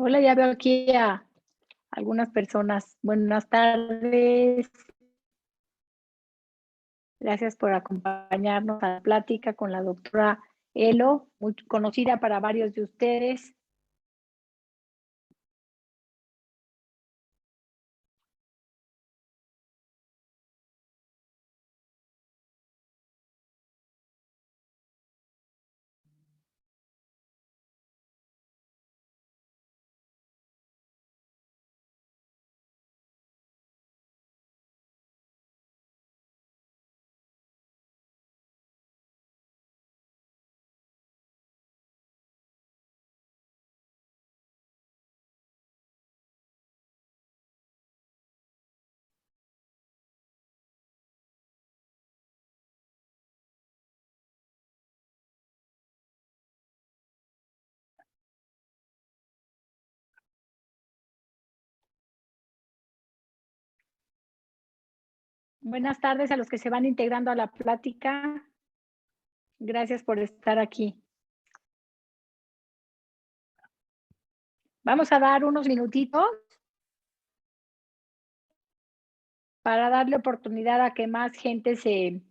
Hola, ya veo aquí a algunas personas. Buenas tardes. Gracias por acompañarnos a la plática con la doctora Elo, muy conocida para varios de ustedes. Buenas tardes a los que se van integrando a la plática. Gracias por estar aquí. Vamos a dar unos minutitos para darle oportunidad a que más gente se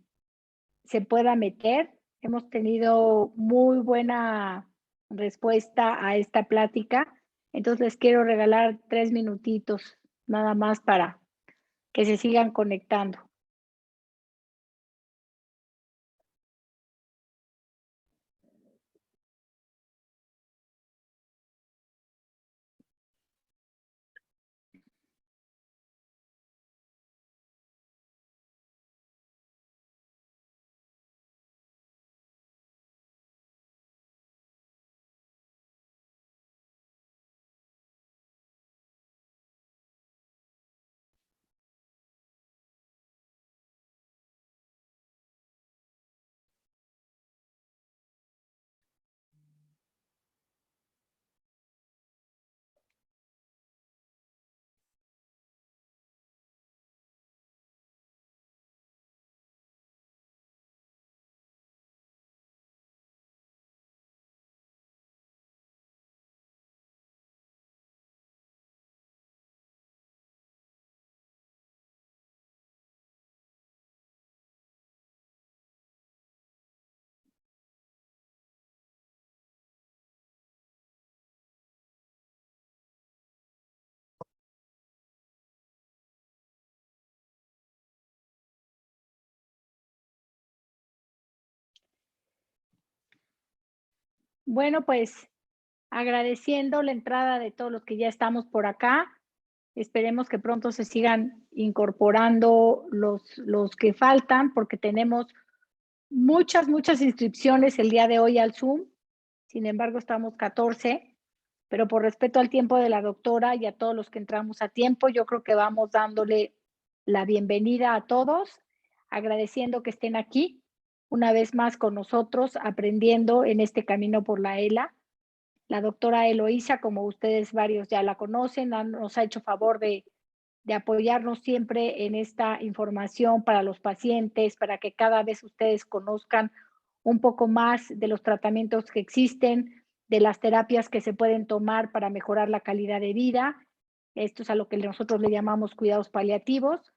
pueda meter. Hemos tenido muy buena respuesta a esta plática, entonces les quiero regalar 3 minutitos nada más para que se sigan conectando. Bueno, pues agradeciendo la entrada de todos los que ya estamos por acá. Esperemos que pronto se sigan incorporando los que faltan, porque tenemos muchas inscripciones el día de hoy al Zoom. Sin embargo, estamos 14, pero por respeto al tiempo de la doctora y a todos los que entramos a tiempo, yo creo que vamos dándole la bienvenida a todos, agradeciendo que estén aquí una vez más con nosotros, aprendiendo en este camino por la ELA. La doctora Eloísa, como ustedes varios ya la conocen, nos ha hecho favor de apoyarnos siempre en esta información para los pacientes, para que cada vez ustedes conozcan un poco más de los tratamientos que existen, de las terapias que se pueden tomar para mejorar la calidad de vida. Esto es a lo que nosotros le llamamos cuidados paliativos.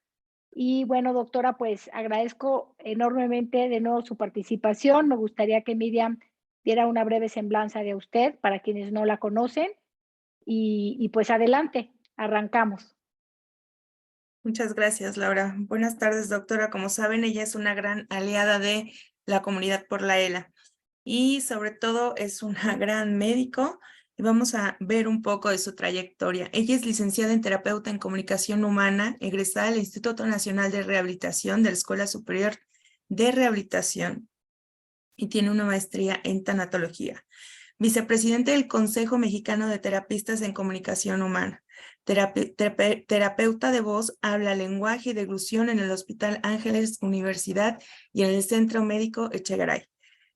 Y bueno, doctora, pues agradezco enormemente de nuevo su participación. Me gustaría que Miriam diera una breve semblanza de usted para quienes no la conocen. Y pues adelante, arrancamos. Muchas gracias, Laura. Buenas tardes, doctora. Como saben, ella es una gran aliada de la comunidad por la ELA y sobre todo es una gran médico y vamos a ver un poco de su trayectoria. Ella es licenciada en terapeuta en comunicación humana, egresada del Instituto Nacional de Rehabilitación de la Escuela Superior de Rehabilitación y tiene una maestría en tanatología. Vicepresidente del Consejo Mexicano de Terapistas en Comunicación Humana. Terapeuta de voz, habla, lenguaje y deglución en el Hospital Ángeles Universidad y en el Centro Médico Echegaray.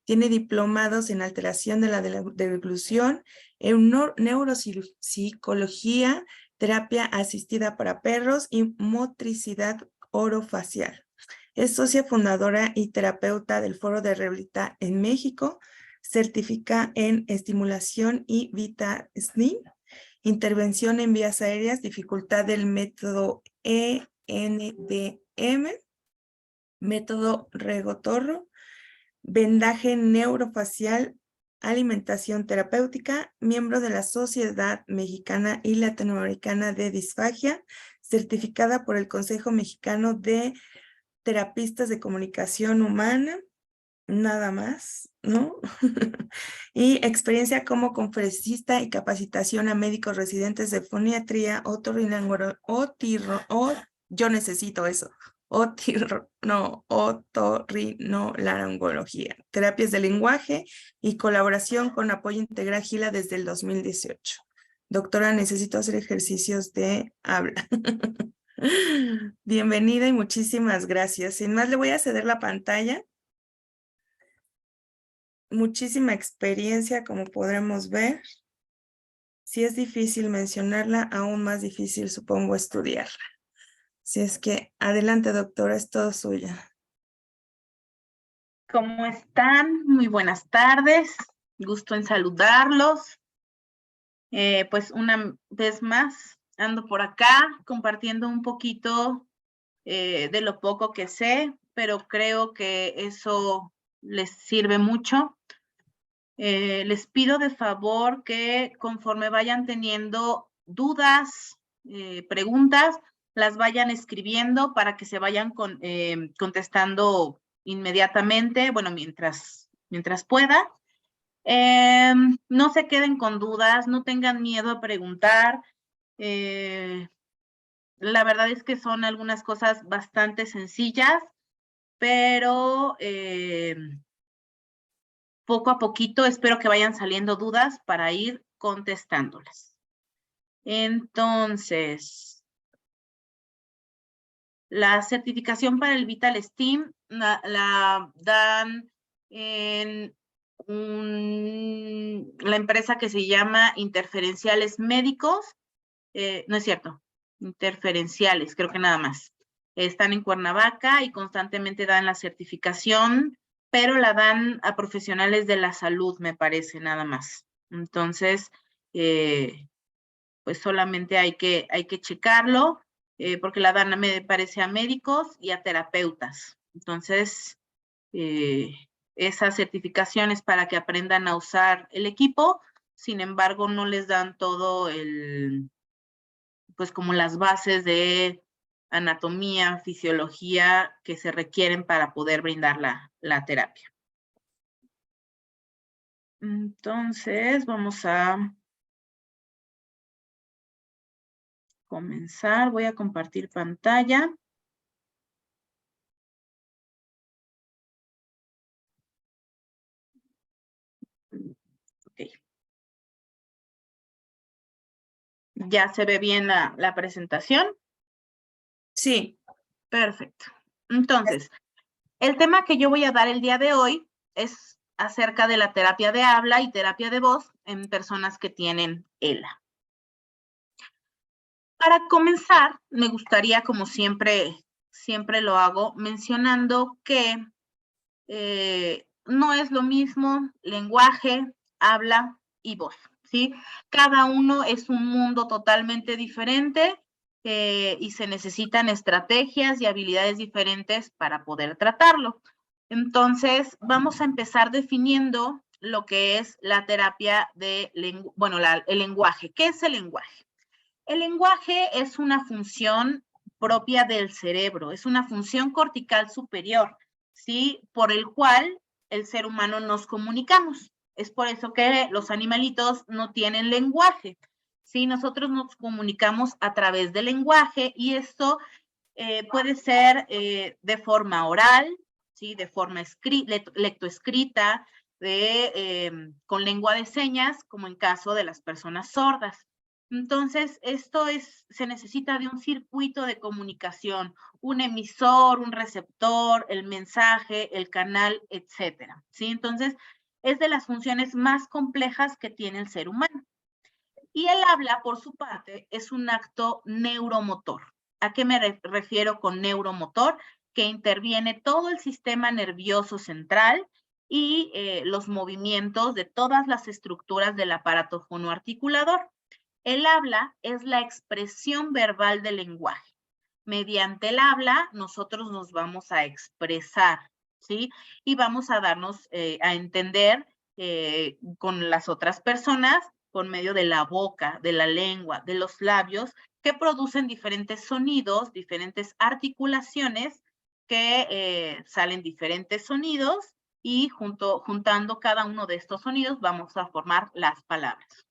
Tiene diplomados en alteración de la deglución, en neuropsicología, terapia asistida para perros y motricidad orofacial. Es socia fundadora y terapeuta del Foro de Rehabilita en México, certifica en estimulación y Vita SNI intervención en vías aéreas, dificultad del método ENDM, método Regotorro, vendaje neurofacial, alimentación terapéutica, miembro de la Sociedad Mexicana y Latinoamericana de Disfagia, certificada por el Consejo Mexicano de Terapistas de Comunicación Humana, nada más, ¿no? Y experiencia como conferencista y capacitación a médicos residentes de foniatría, yo necesito eso, otorrinolaringología, terapias de lenguaje y colaboración con apoyo integral Gila desde el 2018. Doctora, necesito hacer ejercicios de habla. Bienvenida y muchísimas gracias. Sin más, le voy a ceder la pantalla. Muchísima experiencia, como podremos ver. Si es difícil mencionarla, aún más difícil, supongo, estudiarla. Si es que, adelante, doctora, es todo suya. ¿Cómo están? Muy buenas tardes. Gusto en saludarlos. Pues una vez más ando por acá compartiendo un poquito de lo poco que sé, pero creo que eso les sirve mucho. Les pido de favor que conforme vayan teniendo dudas, preguntas, las vayan escribiendo para que se vayan contestando inmediatamente, bueno, mientras pueda. No se queden con dudas, no tengan miedo a preguntar. La verdad es que son algunas cosas bastante sencillas, pero poco a poquito espero que vayan saliendo dudas para ir contestándolas. Entonces, la certificación para el Vital STEAM la dan en la empresa que se llama Interferenciales Médicos. No es cierto, Interferenciales, creo que nada más. Están en Cuernavaca y constantemente dan la certificación, pero la dan a profesionales de la salud, me parece, nada más. Entonces, pues solamente hay que checarlo, porque la dan, me parece, a médicos y a terapeutas. Entonces, esas certificaciones para que aprendan a usar el equipo, sin embargo, no les dan todo pues como las bases de anatomía, fisiología que se requieren para poder brindar la terapia. Entonces, vamos a comenzar. Voy a compartir pantalla. Okay. ¿Ya se ve bien la presentación? Sí. Perfecto. Entonces, el tema que yo voy a dar el día de hoy es acerca de la terapia de habla y terapia de voz en personas que tienen ELA. Para comenzar, me gustaría, como siempre lo hago, mencionando que no es lo mismo lenguaje, habla y voz, ¿sí? Cada uno es un mundo totalmente diferente y se necesitan estrategias y habilidades diferentes para poder tratarlo. Entonces, vamos a empezar definiendo lo que es la terapia de el lenguaje. ¿Qué es el lenguaje? El lenguaje es una función propia del cerebro, es una función cortical superior, ¿sí? Por el cual el ser humano nos comunicamos. Es por eso que los animalitos no tienen lenguaje, ¿sí? Nosotros nos comunicamos a través del lenguaje y esto puede ser de forma oral, ¿sí? De forma lectoescrita, con lengua de señas, como en caso de las personas sordas. Entonces, se necesita de un circuito de comunicación, un emisor, un receptor, el mensaje, el canal, etcétera, ¿sí? Entonces, es de las funciones más complejas que tiene el ser humano. Y el habla, por su parte, es un acto neuromotor. ¿A qué me refiero con neuromotor? Que interviene todo el sistema nervioso central y los movimientos de todas las estructuras del aparato fonoarticulador. El habla es la expresión verbal del lenguaje. Mediante el habla, nosotros nos vamos a expresar, ¿sí? Y vamos a darnos a entender con las otras personas por medio de la boca, de la lengua, de los labios, que producen diferentes sonidos, diferentes articulaciones, que salen diferentes sonidos y juntando cada uno de estos sonidos vamos a formar las palabras.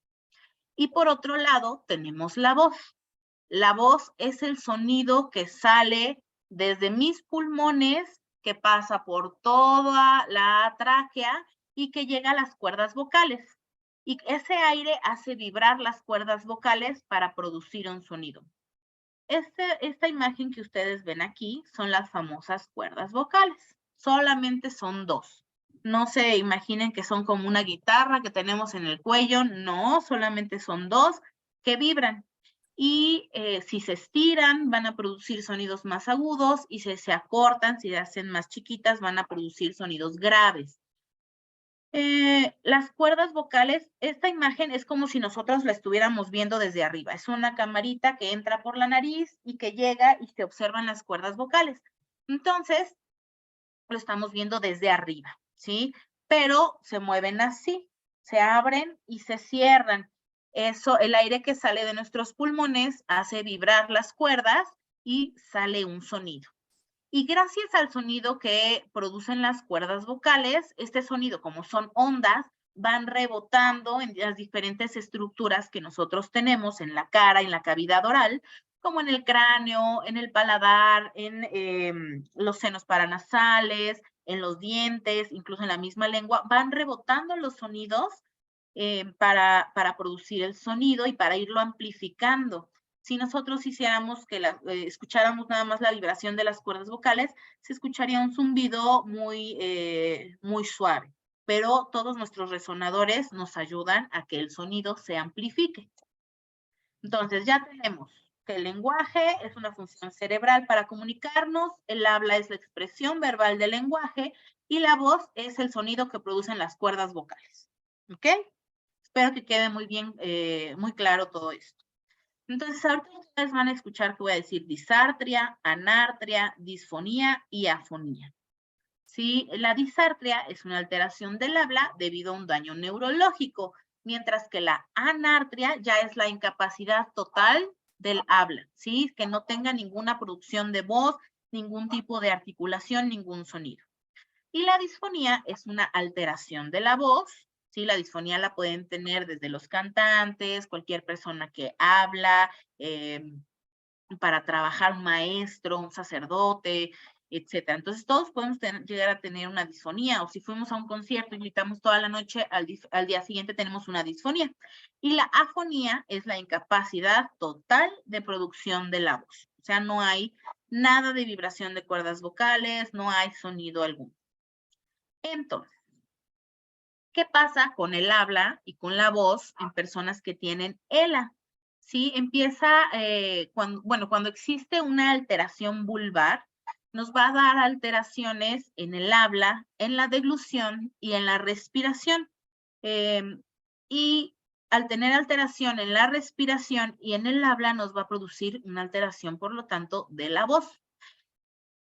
Y por otro lado tenemos la voz. La voz es el sonido que sale desde mis pulmones, que pasa por toda la tráquea y que llega a las cuerdas vocales. Y ese aire hace vibrar las cuerdas vocales para producir un sonido. Esta imagen que ustedes ven aquí son las famosas cuerdas vocales. Solamente son dos. No se imaginen que son como una guitarra que tenemos en el cuello. No, solamente son dos que vibran. Y si se estiran, van a producir sonidos más agudos, y si se acortan, si se hacen más chiquitas, van a producir sonidos graves. Las cuerdas vocales, esta imagen es como si nosotros la estuviéramos viendo desde arriba. Es una camarita que entra por la nariz y que llega y se observan las cuerdas vocales. Entonces, lo estamos viendo desde arriba, ¿sí? Pero se mueven así, se abren y se cierran. Eso, el aire que sale de nuestros pulmones hace vibrar las cuerdas y sale un sonido. Y gracias al sonido que producen las cuerdas vocales, este sonido, como son ondas, van rebotando en las diferentes estructuras que nosotros tenemos en la cara, en la cavidad oral, como en el cráneo, en el paladar, en los senos paranasales, en los dientes, incluso en la misma lengua, van rebotando los sonidos para producir el sonido y para irlo amplificando. Si nosotros hiciéramos que escucháramos nada más la vibración de las cuerdas vocales, se escucharía un zumbido muy suave, pero todos nuestros resonadores nos ayudan a que el sonido se amplifique. Entonces ya tenemos que el lenguaje es una función cerebral para comunicarnos, el habla es la expresión verbal del lenguaje y la voz es el sonido que producen las cuerdas vocales. ¿Ok? Espero que quede muy bien, muy claro todo esto. Entonces, ahorita ustedes van a escuchar que voy a decir disartria, anartria, disfonía y afonía. ¿Sí? La disartria es una alteración del habla debido a un daño neurológico, mientras que la anartria ya es la incapacidad total del habla, ¿sí? Que no tenga ninguna producción de voz, ningún tipo de articulación, ningún sonido. Y la disfonía es una alteración de la voz. Sí, la disfonía la pueden tener desde los cantantes, cualquier persona que habla, para trabajar un maestro, un sacerdote, etc. Entonces todos podemos llegar a tener una disfonía, o si fuimos a un concierto y gritamos toda la noche, al día siguiente tenemos una disfonía. Y la afonía es la incapacidad total de producción de la voz. O sea, no hay nada de vibración de cuerdas vocales, no hay sonido alguno. Entonces, ¿qué pasa con el habla y con la voz en personas que tienen ELA? Sí, empieza cuando existe una alteración vulvar, nos va a dar alteraciones en el habla, en la deglución y en la respiración. Y al tener alteración en la respiración y en el habla, nos va a producir una alteración, por lo tanto, de la voz.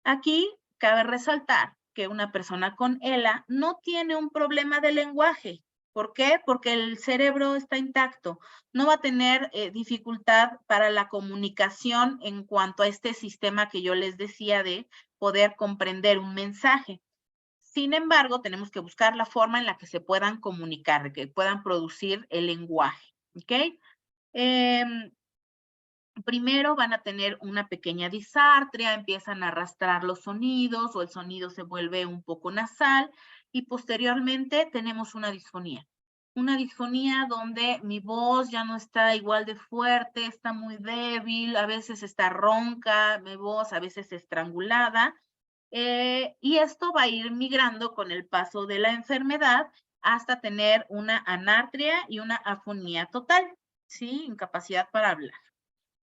Aquí cabe resaltar que una persona con ELA no tiene un problema de lenguaje. ¿Por qué? Porque el cerebro está intacto. No va a tener dificultad para la comunicación en cuanto a este sistema que yo les decía de poder comprender un mensaje. Sin embargo, tenemos que buscar la forma en la que se puedan comunicar, de que puedan producir el lenguaje. ¿Ok? Primero van a tener una pequeña disartria, empiezan a arrastrar los sonidos o el sonido se vuelve un poco nasal y posteriormente tenemos una disfonía. Una disfonía donde mi voz ya no está igual de fuerte, está muy débil, a veces está ronca, mi voz a veces estrangulada. Y esto va a ir migrando con el paso de la enfermedad hasta tener una anartria y una afonía total, ¿sí? Incapacidad para hablar.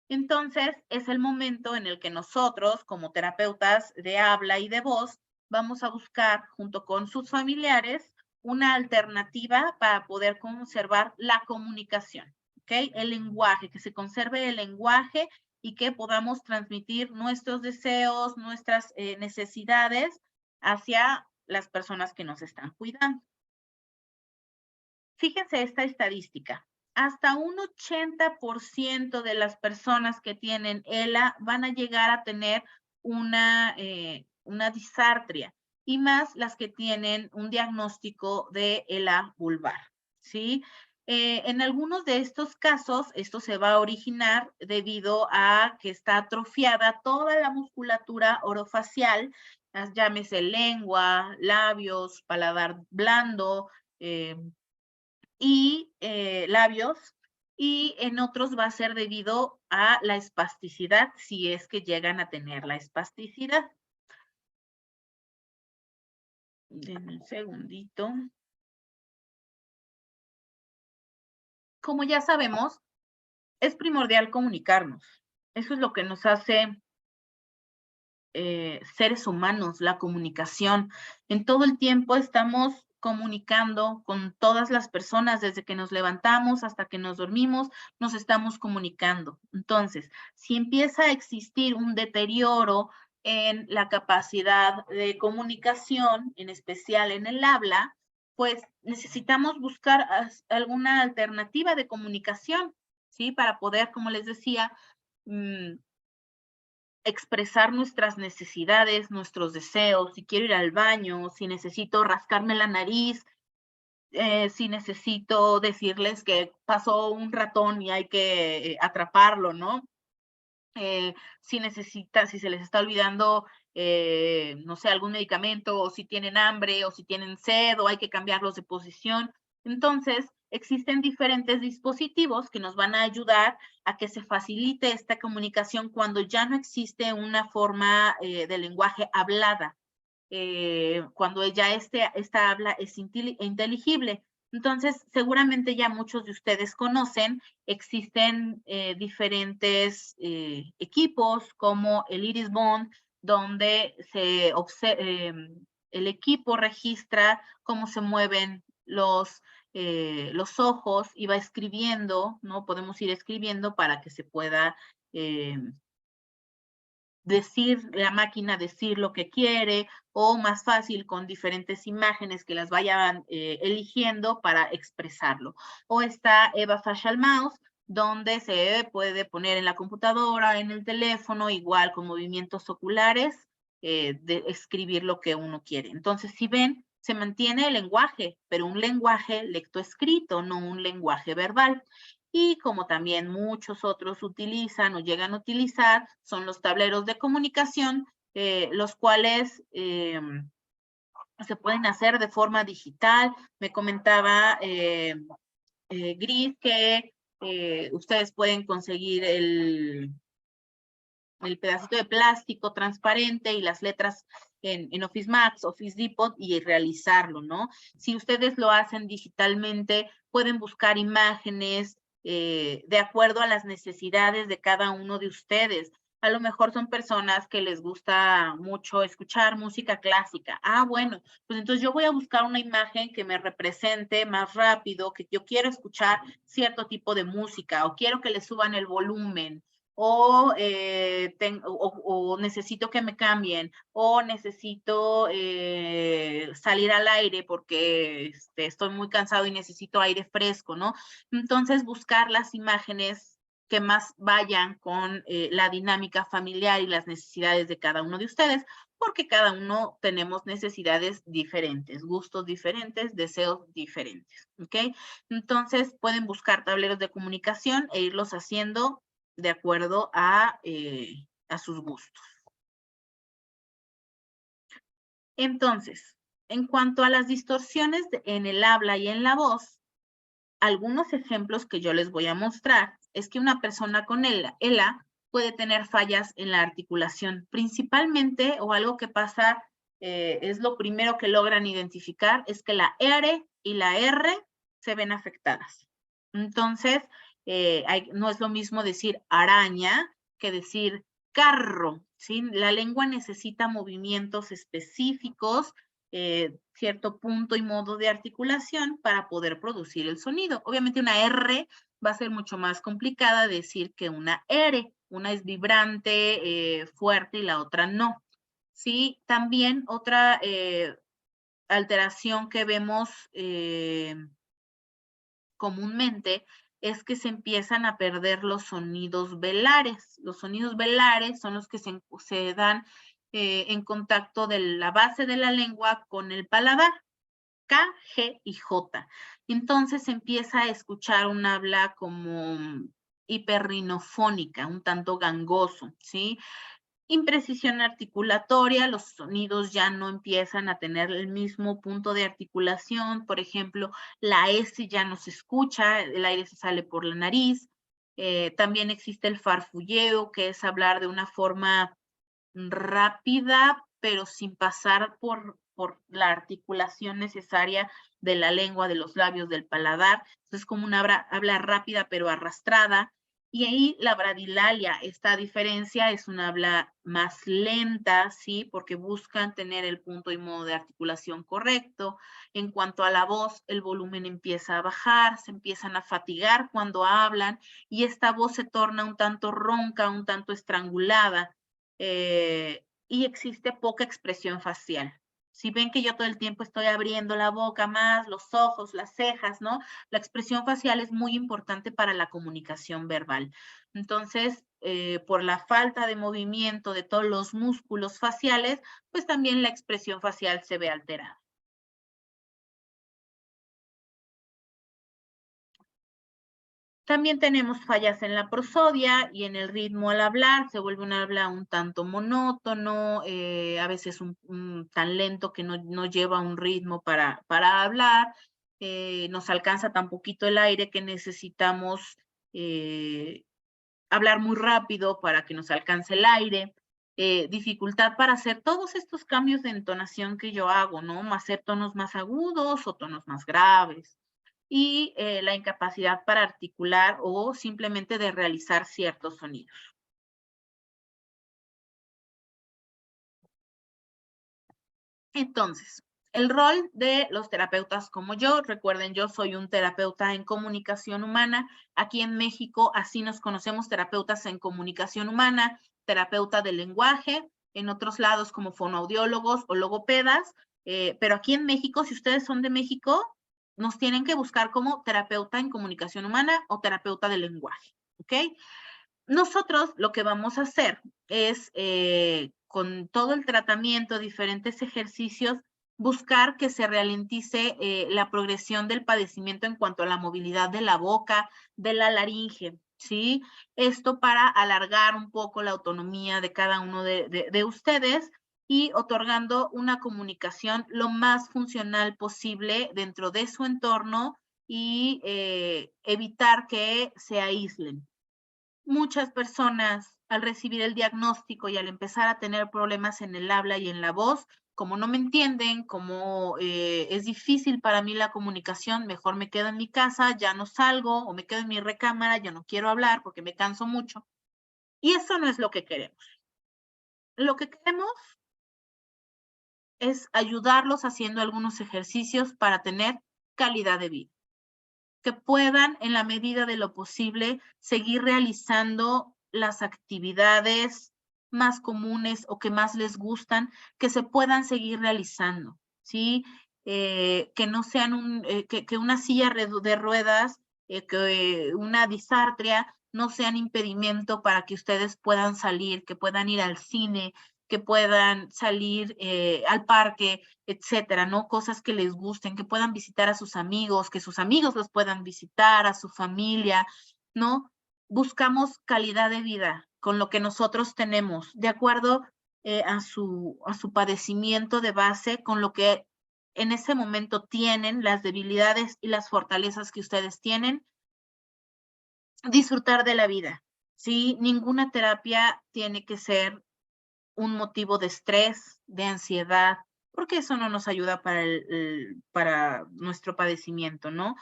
Entonces, es el momento en el que nosotros, como terapeutas de habla y de voz, vamos a buscar, junto con sus familiares, una alternativa para poder conservar la comunicación. ¿ok? El lenguaje, que se conserve el lenguaje y que podamos transmitir nuestros deseos, nuestras necesidades hacia las personas que nos están cuidando. Fíjense esta estadística. Hasta un 80% de las personas que tienen ELA van a llegar a tener una disartria, y más las que tienen un diagnóstico de ELA vulvar, ¿sí? En algunos de estos casos, esto se va a originar debido a que está atrofiada toda la musculatura orofacial, llámese lengua, labios, paladar blando, y labios, y en otros va a ser debido a la espasticidad, si es que llegan a tener la espasticidad. Denme un segundito. Como ya sabemos, es primordial comunicarnos. Eso es lo que nos hace seres humanos, la comunicación. En todo el tiempo estamos comunicando con todas las personas, desde que nos levantamos hasta que nos dormimos, nos estamos comunicando. Entonces, si empieza a existir un deterioro en la capacidad de comunicación, en especial en el habla, pues necesitamos buscar alguna alternativa de comunicación, ¿sí? Para poder, como les decía, expresar nuestras necesidades, nuestros deseos, si quiero ir al baño, si necesito rascarme la nariz, si necesito decirles que pasó un ratón y hay que atraparlo, ¿no? Si se les está olvidando, no sé, algún medicamento, o si tienen hambre, o si tienen sed, o hay que cambiarlos de posición. Entonces, existen diferentes dispositivos que nos van a ayudar a que se facilite esta comunicación cuando ya no existe una forma de lenguaje hablada, cuando ya esta habla es inteligible. Entonces, seguramente ya muchos de ustedes conocen, existen diferentes equipos como el Iris Bond, donde el equipo registra cómo se mueven los ojos y va escribiendo, ¿no? Podemos ir escribiendo para que se pueda la máquina decir lo que quiere, o más fácil con diferentes imágenes que las vayan eligiendo para expresarlo. O está Eva Facial Mouse, donde se puede poner en la computadora, en el teléfono, igual con movimientos oculares, de escribir lo que uno quiere. Entonces, si ven, se mantiene el lenguaje, pero un lenguaje lectoescrito, no un lenguaje verbal. Y como también muchos otros utilizan o llegan a utilizar, son los tableros de comunicación, los cuales se pueden hacer de forma digital. Me comentaba Gris que ustedes pueden conseguir el pedacito de plástico transparente y las letras en Office Max, Office Depot, y realizarlo, ¿no? Si ustedes lo hacen digitalmente, pueden buscar imágenes de acuerdo a las necesidades de cada uno de ustedes. A lo mejor son personas que les gusta mucho escuchar música clásica. Ah, bueno, pues entonces yo voy a buscar una imagen que me represente más rápido, que yo quiero escuchar cierto tipo de música, o quiero que le suban el volumen, o necesito que me cambien, o necesito salir al aire porque estoy muy cansado y necesito aire fresco, ¿no? Entonces, buscar las imágenes que más vayan con la dinámica familiar y las necesidades de cada uno de ustedes, porque cada uno tenemos necesidades diferentes, gustos diferentes, deseos diferentes, ¿ok? Entonces, pueden buscar tableros de comunicación e irlos haciendo de acuerdo a sus gustos. Entonces, en cuanto a las distorsiones en el habla y en la voz, algunos ejemplos que yo les voy a mostrar es que una persona con ELA puede tener fallas en la articulación, principalmente, o algo que pasa, es lo primero que logran identificar, es que la R y la R se ven afectadas. Entonces, no es lo mismo decir araña que decir carro, ¿sí? La lengua necesita movimientos específicos cierto punto y modo de articulación para poder producir el sonido. Obviamente una R va a ser mucho más complicada decir que una R. Una es vibrante, fuerte, y la otra no. Sí, también otra alteración que vemos comúnmente es que se empiezan a perder los sonidos velares. Los sonidos velares son los que se dan en contacto de la base de la lengua con el paladar, K, G y J. Entonces se empieza a escuchar un habla como hiperrinofónica, un tanto gangoso, ¿sí? Imprecisión articulatoria, los sonidos ya no empiezan a tener el mismo punto de articulación. Por ejemplo, la S ya no se escucha, el aire se sale por la nariz. También existe el farfulleo, que es hablar de una forma rápida, pero sin pasar por la articulación necesaria de la lengua, de los labios, del paladar. Entonces, como una habla rápida, pero arrastrada. Y ahí la bradilalia, esta diferencia es una habla más lenta, ¿sí? Porque buscan tener el punto y modo de articulación correcto. En cuanto a la voz, el volumen empieza a bajar, se empiezan a fatigar cuando hablan y esta voz se torna un tanto ronca, un tanto estrangulada. Y existe poca expresión facial. Si ven que yo todo el tiempo estoy abriendo la boca más, los ojos, las cejas, ¿no? La expresión facial es muy importante para la comunicación verbal. Entonces, por la falta de movimiento de todos los músculos faciales, pues también la expresión facial se ve alterada. También tenemos fallas en la prosodia y en el ritmo al hablar, se vuelve un habla un tanto monótono, a veces tan lento que no lleva un ritmo para hablar, nos alcanza tan poquito el aire que necesitamos hablar muy rápido para que nos alcance el aire, dificultad para hacer todos estos cambios de entonación que yo hago, ¿no? Hacer tonos más agudos o tonos más graves. Y la incapacidad para articular o simplemente de realizar ciertos sonidos. Entonces, el rol de los terapeutas como yo, recuerden, yo soy un terapeuta en comunicación humana. Aquí en México así nos conocemos, terapeutas en comunicación humana, terapeuta del lenguaje, en otros lados como fonoaudiólogos o logopedas, pero aquí en México, si ustedes son de México, nos tienen que buscar como terapeuta en comunicación humana o terapeuta del lenguaje, ¿ok? Nosotros lo que vamos a hacer es, con todo el tratamiento, diferentes ejercicios, buscar que se ralentice la progresión del padecimiento en cuanto a la movilidad de la boca, de la laringe, ¿sí? Esto para alargar un poco la autonomía de cada uno de ustedes y otorgando una comunicación lo más funcional posible dentro de su entorno y evitar que se aíslen. Muchas personas al recibir el diagnóstico y al empezar a tener problemas en el habla y en la voz, como no me entienden, como es difícil para mí la comunicación, mejor me quedo en mi casa, ya no salgo, o me quedo en mi recámara, ya no quiero hablar porque me canso mucho. Y eso no es lo que queremos. Lo que queremos es ayudarlos haciendo algunos ejercicios para tener calidad de vida, que puedan, en la medida de lo posible, seguir realizando las actividades más comunes o que más les gustan, que se puedan seguir realizando, ¿sí? Que no sean que una silla de ruedas, que una disartria no sean impedimento para que ustedes puedan salir, que puedan ir al cine, que puedan salir al parque, etcétera, ¿no? Cosas que les gusten, que puedan visitar a sus amigos, que sus amigos los puedan visitar, a su familia, ¿no? Buscamos calidad de vida con lo que nosotros tenemos, de acuerdo a su padecimiento de base, con lo que en ese momento tienen, las debilidades y las fortalezas que ustedes tienen, disfrutar de la vida, ¿sí? Ninguna terapia tiene que ser un motivo de estrés, de ansiedad, porque eso no nos ayuda para nuestro padecimiento, ¿no?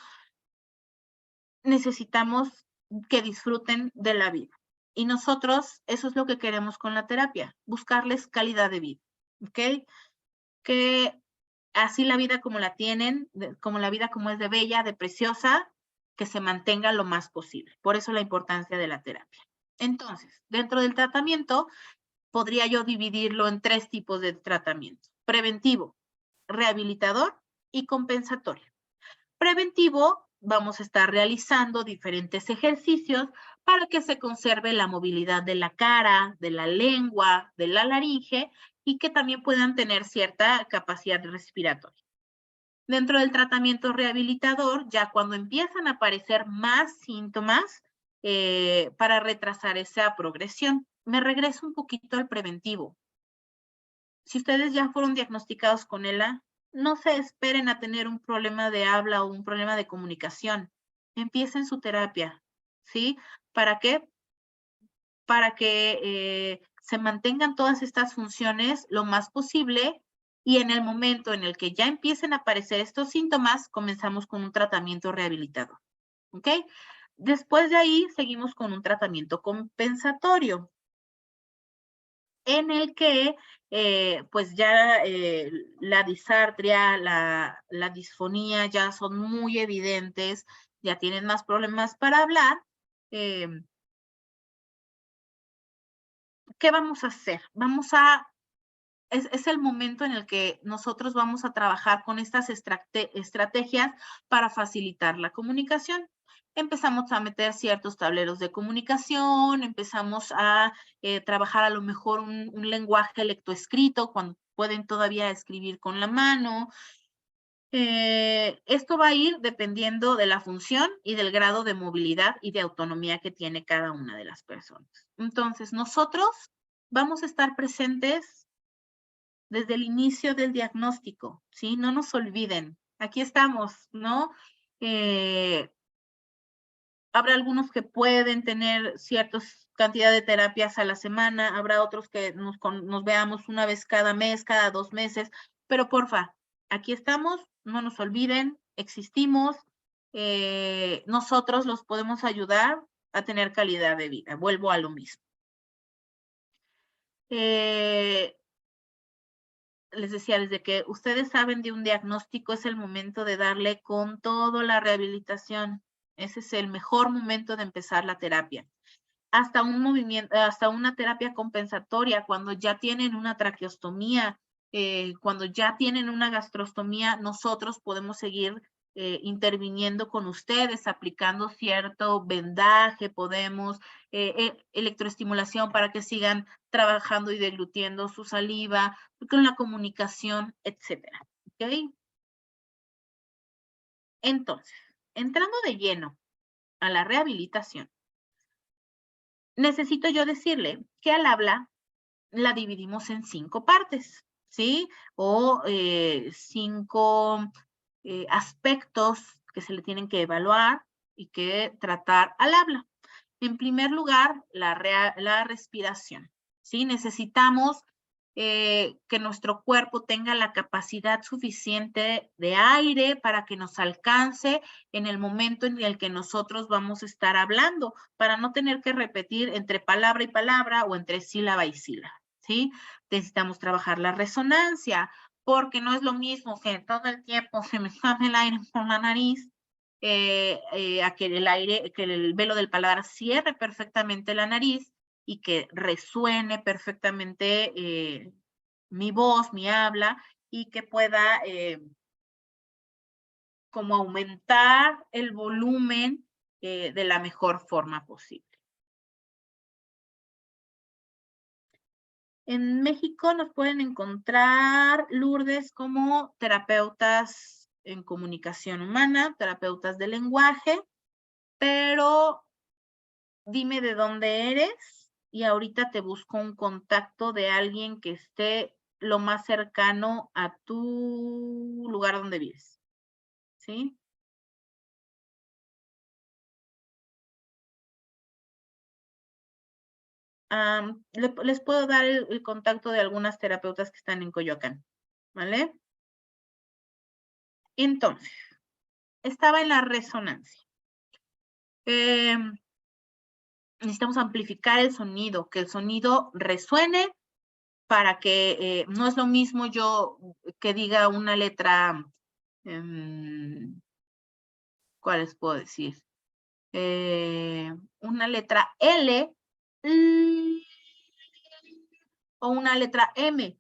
Necesitamos que disfruten de la vida. Y nosotros, eso es lo que queremos con la terapia, buscarles calidad de vida, ¿ok? Que así la vida como la tienen, como la vida como es de bella, de preciosa, que se mantenga lo más posible. Por eso la importancia de la terapia. Entonces, dentro del tratamiento, podría yo dividirlo en 3 tipos de tratamiento: preventivo, rehabilitador y compensatorio. Preventivo, vamos a estar realizando diferentes ejercicios para que se conserve la movilidad de la cara, de la lengua, de la laringe y que también puedan tener cierta capacidad respiratoria. Dentro del tratamiento rehabilitador, ya cuando empiezan a aparecer más síntomas para retrasar esa progresión. Me regreso un poquito al preventivo. Si ustedes ya fueron diagnosticados con ELA, no se esperen a tener un problema de habla o un problema de comunicación. Empiecen su terapia, ¿sí? ¿Para qué? Para que se mantengan todas estas funciones lo más posible y en el momento en el que ya empiecen a aparecer estos síntomas, comenzamos con un tratamiento rehabilitador, ¿ok? Después de ahí, seguimos con un tratamiento compensatorio, en el que pues ya la disartria, la disfonía ya son muy evidentes, ya tienen más problemas para hablar. ¿Qué vamos a hacer? Es el momento en el que nosotros vamos a trabajar con estas estrategias para facilitar la comunicación. Empezamos a meter ciertos tableros de comunicación, empezamos a trabajar a lo mejor un lenguaje lectoescrito cuando pueden todavía escribir con la mano. Esto va a ir dependiendo de la función y del grado de movilidad y de autonomía que tiene cada una de las personas. Entonces, nosotros vamos a estar presentes desde el inicio del diagnóstico, ¿sí? No nos olviden, aquí estamos, ¿no? Habrá algunos que pueden tener cierta cantidad de terapias a la semana, habrá otros que nos veamos una vez cada mes, cada 2 meses, pero porfa, aquí estamos, no nos olviden, existimos, nosotros los podemos ayudar a tener calidad de vida. Vuelvo a lo mismo. Les decía, desde que ustedes saben de un diagnóstico, es el momento de darle con todo la rehabilitación. Ese es el mejor momento de empezar la terapia. Hasta un movimiento, hasta una terapia compensatoria, cuando ya tienen una traqueostomía, cuando ya tienen una gastrostomía, nosotros podemos seguir interviniendo con ustedes, aplicando cierto vendaje, podemos electroestimulación para que sigan trabajando y deglutiendo su saliva, con la comunicación, etcétera. ¿Ok? Entonces, entrando de lleno a la rehabilitación, necesito yo decirle que al habla la dividimos en 5 partes, ¿sí? O 5 aspectos que se le tienen que evaluar y que tratar al habla. En primer lugar, la respiración, ¿sí? Necesitamos que nuestro cuerpo tenga la capacidad suficiente de aire para que nos alcance en el momento en el que nosotros vamos a estar hablando, para no tener que repetir entre palabra y palabra o entre sílaba y sílaba, ¿sí? Necesitamos trabajar la resonancia, porque no es lo mismo que todo el tiempo se me sale el aire por la nariz, a que el velo del paladar cierre perfectamente la nariz y que resuene perfectamente mi voz, mi habla, y que pueda como aumentar el volumen de la mejor forma posible. En México nos pueden encontrar, Lourdes, como terapeutas en comunicación humana, terapeutas de lenguaje, pero dime de dónde eres y ahorita te busco un contacto de alguien que esté lo más cercano a tu lugar donde vives, ¿sí? Les puedo dar el contacto de algunas terapeutas que están en Coyoacán, ¿vale? Entonces, estaba en la resonancia. Necesitamos amplificar el sonido, que el sonido resuene para que no es lo mismo yo que diga una letra, ¿cuáles puedo decir? Una letra L, o una letra M,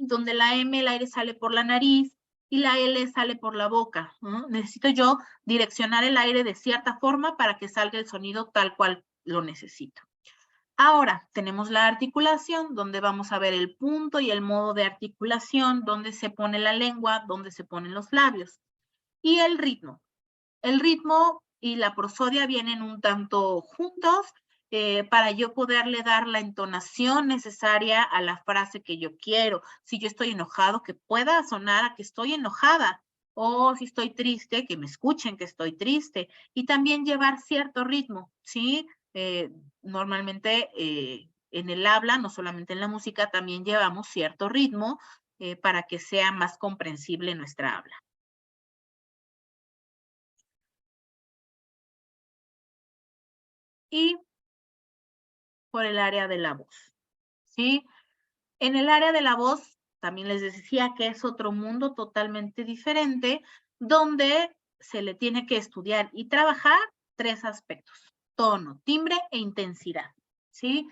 donde la M, el aire sale por la nariz y la L sale por la boca, ¿no? Necesito yo direccionar el aire de cierta forma para que salga el sonido tal cual lo necesito. Ahora tenemos la articulación, donde vamos a ver el punto y el modo de articulación, donde se pone la lengua, donde se ponen los labios. Y el ritmo. El ritmo y la prosodia vienen un tanto juntos para yo poderle dar la entonación necesaria a la frase que yo quiero. Si yo estoy enojado, que pueda sonar a que estoy enojada. O si estoy triste, que me escuchen que estoy triste. Y también llevar cierto ritmo, ¿sí? Normalmente en el habla, no solamente en la música, también llevamos cierto ritmo para que sea más comprensible nuestra habla. Y por el área de la voz, ¿sí? En el área de la voz, también les decía que es otro mundo totalmente diferente, donde se le tiene que estudiar y trabajar 3 aspectos: tono, timbre e intensidad, ¿sí?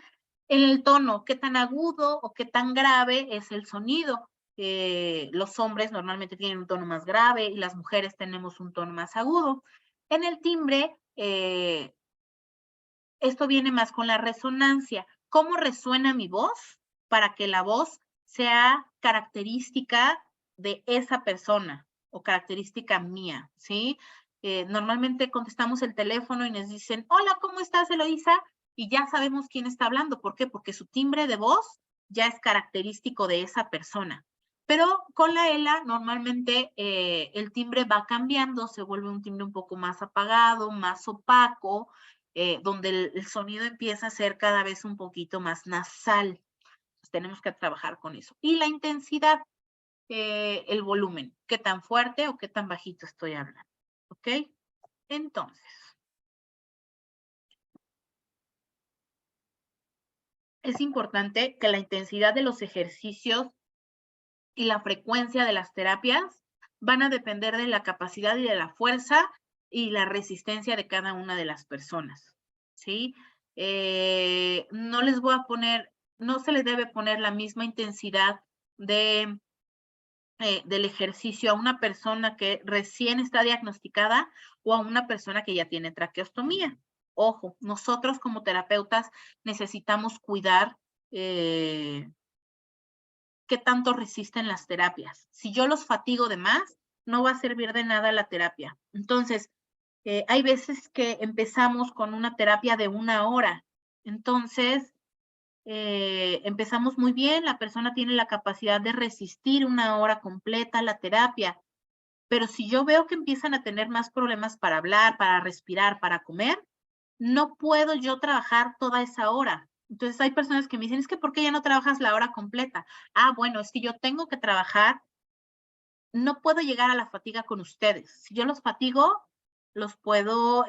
En el tono, qué tan agudo o qué tan grave es el sonido. Los hombres normalmente tienen un tono más grave y las mujeres tenemos un tono más agudo. En el timbre, esto viene más con la resonancia. ¿Cómo resuena mi voz? Para que la voz sea característica de esa persona o característica mía, ¿sí? Normalmente contestamos el teléfono y nos dicen, hola, ¿cómo estás, Eloísa? Y ya sabemos quién está hablando. ¿Por qué? Porque su timbre de voz ya es característico de esa persona. Pero con la ELA normalmente el timbre va cambiando, se vuelve un timbre un poco más apagado, más opaco, donde el sonido empieza a ser cada vez un poquito más nasal. Pues tenemos que trabajar con eso. Y la intensidad, el volumen, qué tan fuerte o qué tan bajito estoy hablando. ¿Ok? Entonces, es importante que la intensidad de los ejercicios y la frecuencia de las terapias van a depender de la capacidad y de la fuerza y la resistencia de cada una de las personas, ¿sí? No les voy a poner, no se les debe poner la misma intensidad del ejercicio a una persona que recién está diagnosticada o a una persona que ya tiene traqueostomía. Ojo, nosotros como terapeutas necesitamos cuidar qué tanto resisten las terapias. Si yo los fatigo de más, no va a servir de nada la terapia. Entonces, hay veces que empezamos con una terapia de 1 hora. Entonces, empezamos muy bien, la persona tiene la capacidad de resistir 1 hora completa la terapia. Pero si yo veo que empiezan a tener más problemas para hablar, para respirar, para comer, no puedo yo trabajar toda esa hora. Entonces hay personas que me dicen, es que ¿por qué ya no trabajas la hora completa? Ah, bueno, es que yo tengo que trabajar, no puedo llegar a la fatiga con ustedes. Si yo los fatigo, los puedo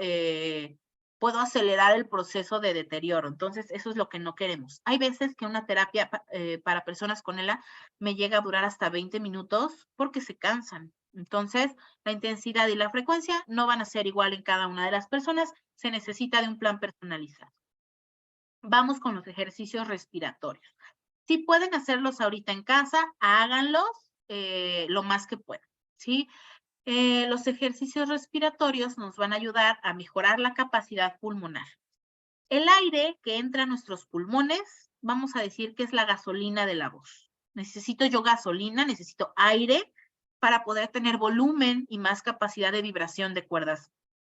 acelerar el proceso de deterioro. Entonces eso es lo que no queremos. Hay veces que una terapia para personas con ELA me llega a durar hasta 20 minutos porque se cansan. Entonces, la intensidad y la frecuencia no van a ser igual en cada una de las personas. Se necesita de un plan personalizado. Vamos con los ejercicios respiratorios. Si pueden hacerlos ahorita en casa, háganlos lo más que puedan, ¿sí? Los ejercicios respiratorios nos van a ayudar a mejorar la capacidad pulmonar. El aire que entra a nuestros pulmones, vamos a decir que es la gasolina de la voz. Necesito yo gasolina, necesito aire para poder tener volumen y más capacidad de vibración de cuerdas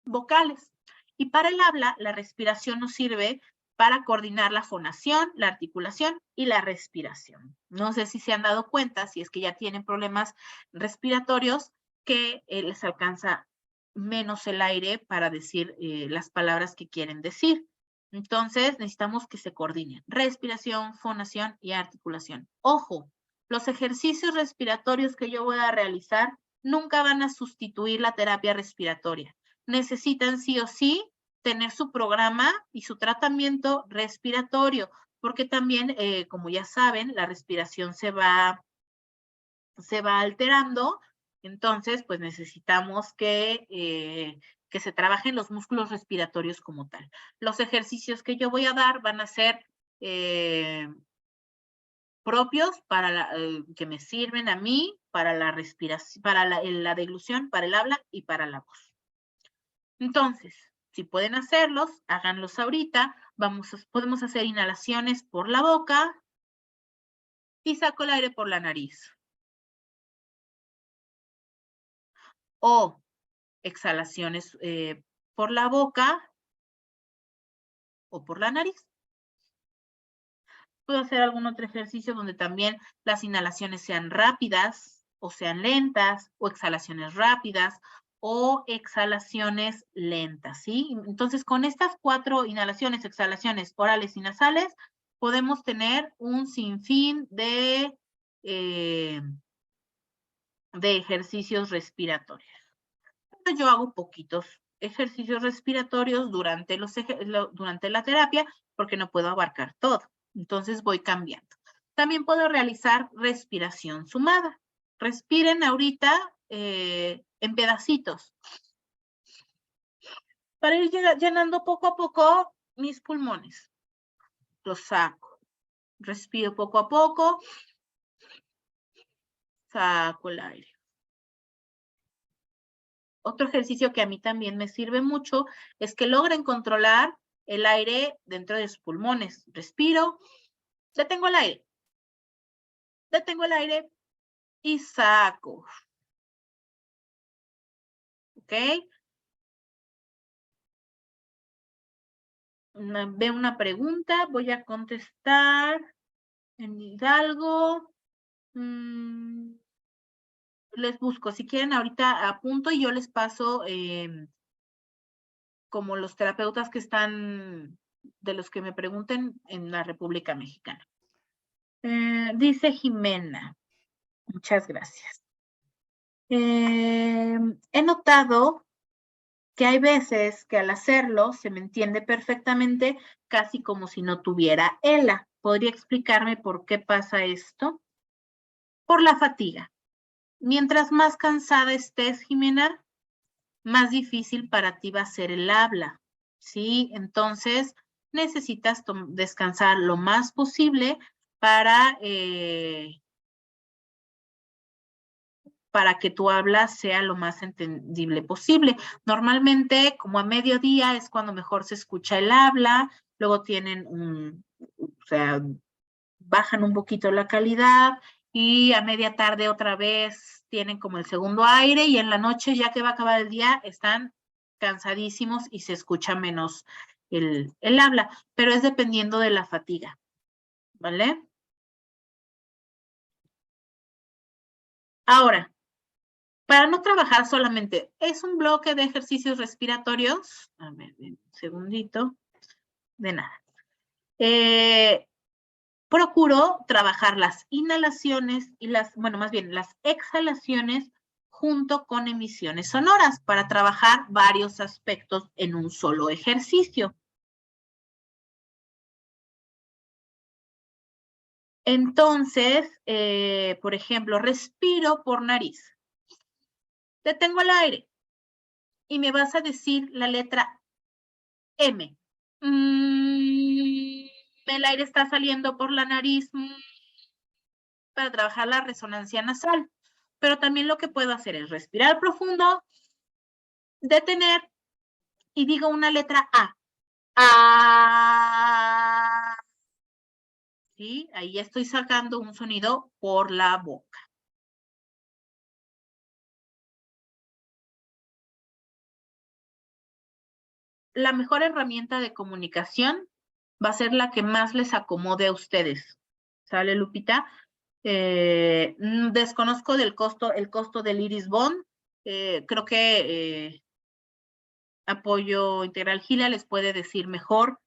vocales. Y para el habla, la respiración nos sirve para coordinar la fonación, la articulación y la respiración. No sé si se han dado cuenta, si es que ya tienen problemas respiratorios, que les alcanza menos el aire para decir las palabras que quieren decir. Entonces, necesitamos que se coordinen. Respiración, fonación y articulación. Ojo, los ejercicios respiratorios que yo voy a realizar nunca van a sustituir la terapia respiratoria. Necesitan sí o sí tener su programa y su tratamiento respiratorio. porque también, como ya saben, la respiración se va alterando, entonces pues necesitamos que se trabajen los músculos respiratorios como tal. Los ejercicios que yo voy a dar van a ser propios para que me sirven a mí para la respiración, para la deglución, para el habla y para la voz. Entonces, si pueden hacerlos, háganlos ahorita. Podemos hacer inhalaciones por la boca y saco el aire por la nariz. O exhalaciones por la boca o por la nariz. Puedo hacer algún otro ejercicio donde también las inhalaciones sean rápidas o sean lentas, o exhalaciones rápidas o exhalaciones lentas, ¿sí? Entonces, con estas 4 inhalaciones, exhalaciones orales y nasales, podemos tener un sinfín de ejercicios respiratorios. Yo hago poquitos ejercicios respiratorios durante la terapia porque no puedo abarcar todo. Entonces voy cambiando. También puedo realizar respiración sumada. Respiren ahorita en pedacitos. Para ir llenando poco a poco mis pulmones. Los saco. Respiro poco a poco. Saco el aire. Otro ejercicio que a mí también me sirve mucho es que logren controlar el aire dentro de sus pulmones. Respiro, detengo el aire y saco. ¿Ok? Veo una pregunta, voy a contestar en Hidalgo. Les busco, si quieren ahorita apunto y yo les paso como los terapeutas que están, de los que me pregunten en la República Mexicana. Dice Jimena, muchas gracias. He notado que hay veces que al hacerlo se me entiende perfectamente, casi como si no tuviera ELA. ¿Podría explicarme por qué pasa esto? Por la fatiga. Mientras más cansada estés, Jimena, más difícil para ti va a ser el habla, ¿sí? Entonces, necesitas descansar lo más posible para que tu habla sea lo más entendible posible. Normalmente, como a mediodía es cuando mejor se escucha el habla, luego tienen bajan un poquito la calidad y a media tarde otra vez tienen como el segundo aire y en la noche, ya que va a acabar el día, están cansadísimos y se escucha menos el habla, pero es dependiendo de la fatiga, ¿vale? Ahora, para no trabajar solamente, es un bloque de ejercicios respiratorios. A ver, un segundito. De nada. Procuro trabajar las inhalaciones y las exhalaciones junto con emisiones sonoras para trabajar varios aspectos en un solo ejercicio. Entonces, por ejemplo, respiro por nariz. Detengo el aire y me vas a decir la letra M. El aire está saliendo por la nariz para trabajar la resonancia nasal. Pero también lo que puedo hacer es respirar profundo, detener y digo una letra A. A. ¿Sí? Ahí estoy sacando un sonido por la boca. La mejor herramienta de comunicación va a ser la que más les acomode a ustedes. ¿Sale, Lupita? Desconozco el costo del Iris Bond. Creo que Apoyo Integral Gila les puede decir mejor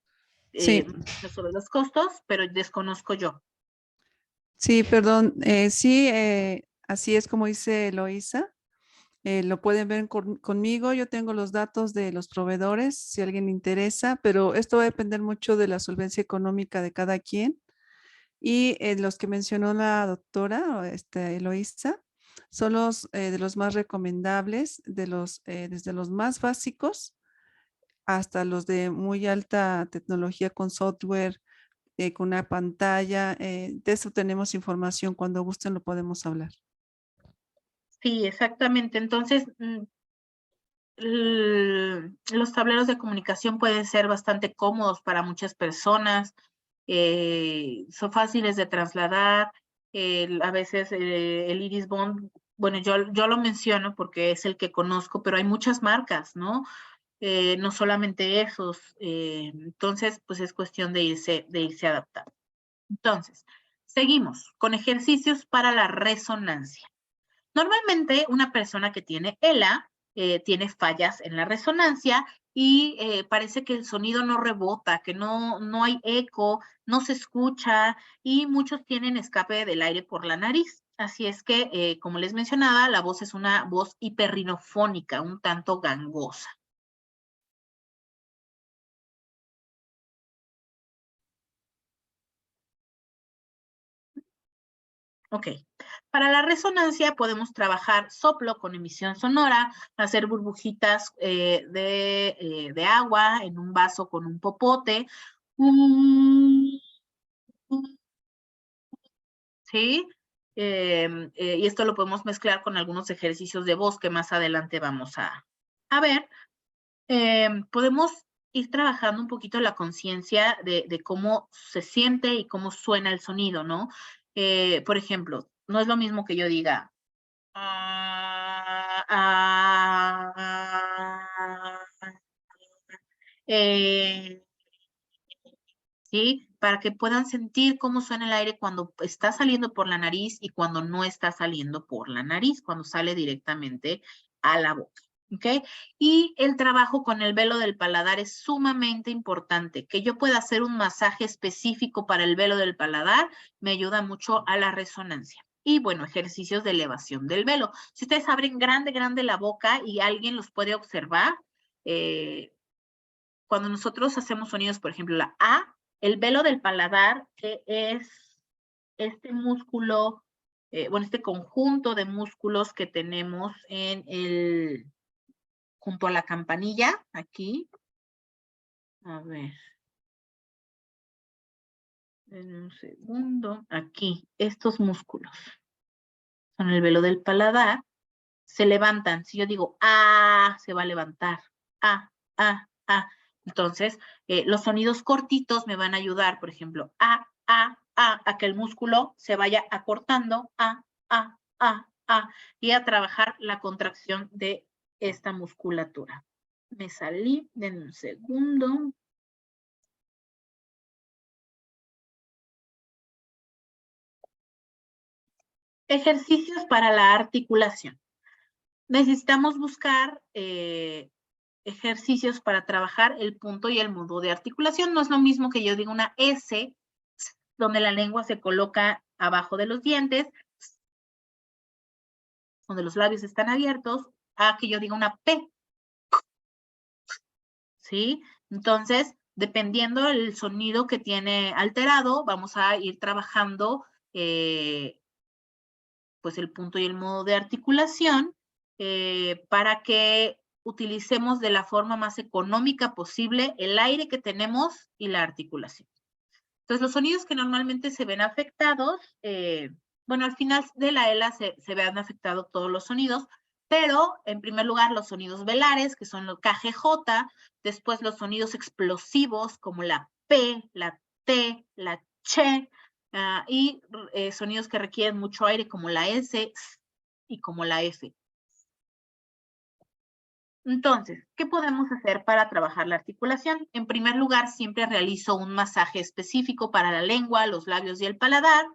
sobre los costos, pero desconozco yo. Sí, perdón. Sí, así es como dice Eloísa. Lo pueden ver conmigo. Yo tengo los datos de los proveedores, si a alguien le interesa, pero esto va a depender mucho de la solvencia económica de cada quien. Y los que mencionó la doctora Eloísa son los de los más recomendables, desde los más básicos hasta los de muy alta tecnología con software, con una pantalla. De eso tenemos información. Cuando gusten lo podemos hablar. Sí, exactamente. Entonces, los tableros de comunicación pueden ser bastante cómodos para muchas personas, son fáciles de trasladar, a veces el Iris Bond, bueno, yo lo menciono porque es el que conozco, pero hay muchas marcas, ¿no? No solamente esos, entonces, pues es cuestión de irse adaptando. Entonces, seguimos con ejercicios para la resonancia. Normalmente una persona que tiene ELA tiene fallas en la resonancia y parece que el sonido no rebota, que no hay eco, no se escucha y muchos tienen escape del aire por la nariz. Así es que, como les mencionaba, la voz es una voz hiperrinofónica, un tanto gangosa. Ok, para la resonancia podemos trabajar soplo con emisión sonora, hacer burbujitas de agua en un vaso con un popote. ¿Sí? Y esto lo podemos mezclar con algunos ejercicios de voz que más adelante vamos a ver. Podemos ir trabajando un poquito la conciencia de cómo se siente y cómo suena el sonido, ¿no? Por ejemplo, no es lo mismo que yo diga ¿sí? Para que puedan sentir cómo suena el aire cuando está saliendo por la nariz y cuando no está saliendo por la nariz, cuando sale directamente a la boca. ¿Ok? Y el trabajo con el velo del paladar es sumamente importante. Que yo pueda hacer un masaje específico para el velo del paladar me ayuda mucho a la resonancia. Y bueno, ejercicios de elevación del velo. Si ustedes abren grande la boca y alguien los puede observar, cuando nosotros hacemos sonidos, por ejemplo, la A, el velo del paladar, que es este músculo, este conjunto de músculos que tenemos junto a la campanilla, aquí. A ver. En un segundo. Aquí, estos músculos son el velo del paladar. Se levantan. Si yo digo A, se va a levantar. A. Entonces, los sonidos cortitos me van a ayudar, por ejemplo, a que el músculo se vaya acortando, y a trabajar la contracción de esta musculatura. Me salí de un segundo. Ejercicios para la articulación. Necesitamos buscar ejercicios para trabajar el punto y el modo de articulación. No es lo mismo que yo diga una S, donde la lengua se coloca abajo de los dientes, donde los labios están abiertos, a que yo diga una P. ¿Sí? Entonces, dependiendo del sonido que tiene alterado, vamos a ir trabajando pues el punto y el modo de articulación para que utilicemos de la forma más económica posible el aire que tenemos y la articulación. Entonces, los sonidos que normalmente se ven afectados, bueno, al final de la ELA se ven afectados todos los sonidos, pero en primer lugar los sonidos velares, que son los KGJ, después los sonidos explosivos como la P, la T, la CH, y sonidos que requieren mucho aire como la S y como la F. Entonces, ¿qué podemos hacer para trabajar la articulación? En primer lugar, siempre realizo un masaje específico para la lengua, los labios y el paladar.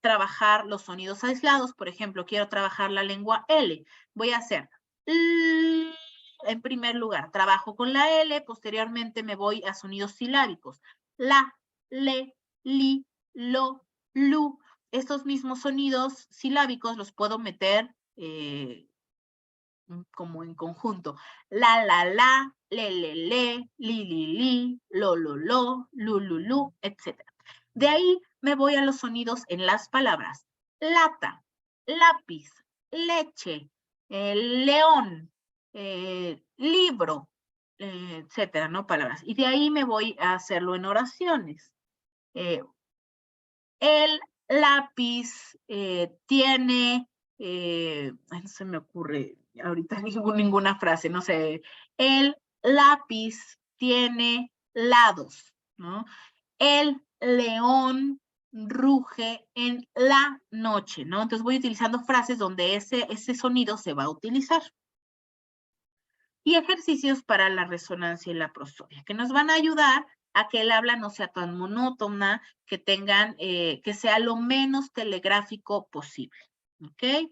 Trabajar los sonidos aislados. Por ejemplo, quiero trabajar la lengua L. Voy a hacer en primer lugar, trabajo con la L. Posteriormente me voy a sonidos silábicos. La, le, li, lo, lu. Estos mismos sonidos silábicos los puedo meter como en conjunto. La, le, li, lo, lu, etc. De ahí me voy a los sonidos en las palabras. Lata, lápiz, leche, león, libro, etcétera, ¿no? Palabras. Y de ahí me voy a hacerlo en oraciones. El lápiz tiene, no se me ocurre ahorita ninguna frase, no sé. El lápiz tiene lados, ¿no? El león ruge en la noche, ¿no? Entonces voy utilizando frases donde ese sonido se va a utilizar. Y ejercicios para la resonancia y la prosodia, que nos van a ayudar a que el habla no sea tan monótona, que tengan, que sea lo menos telegráfico posible, ¿ok?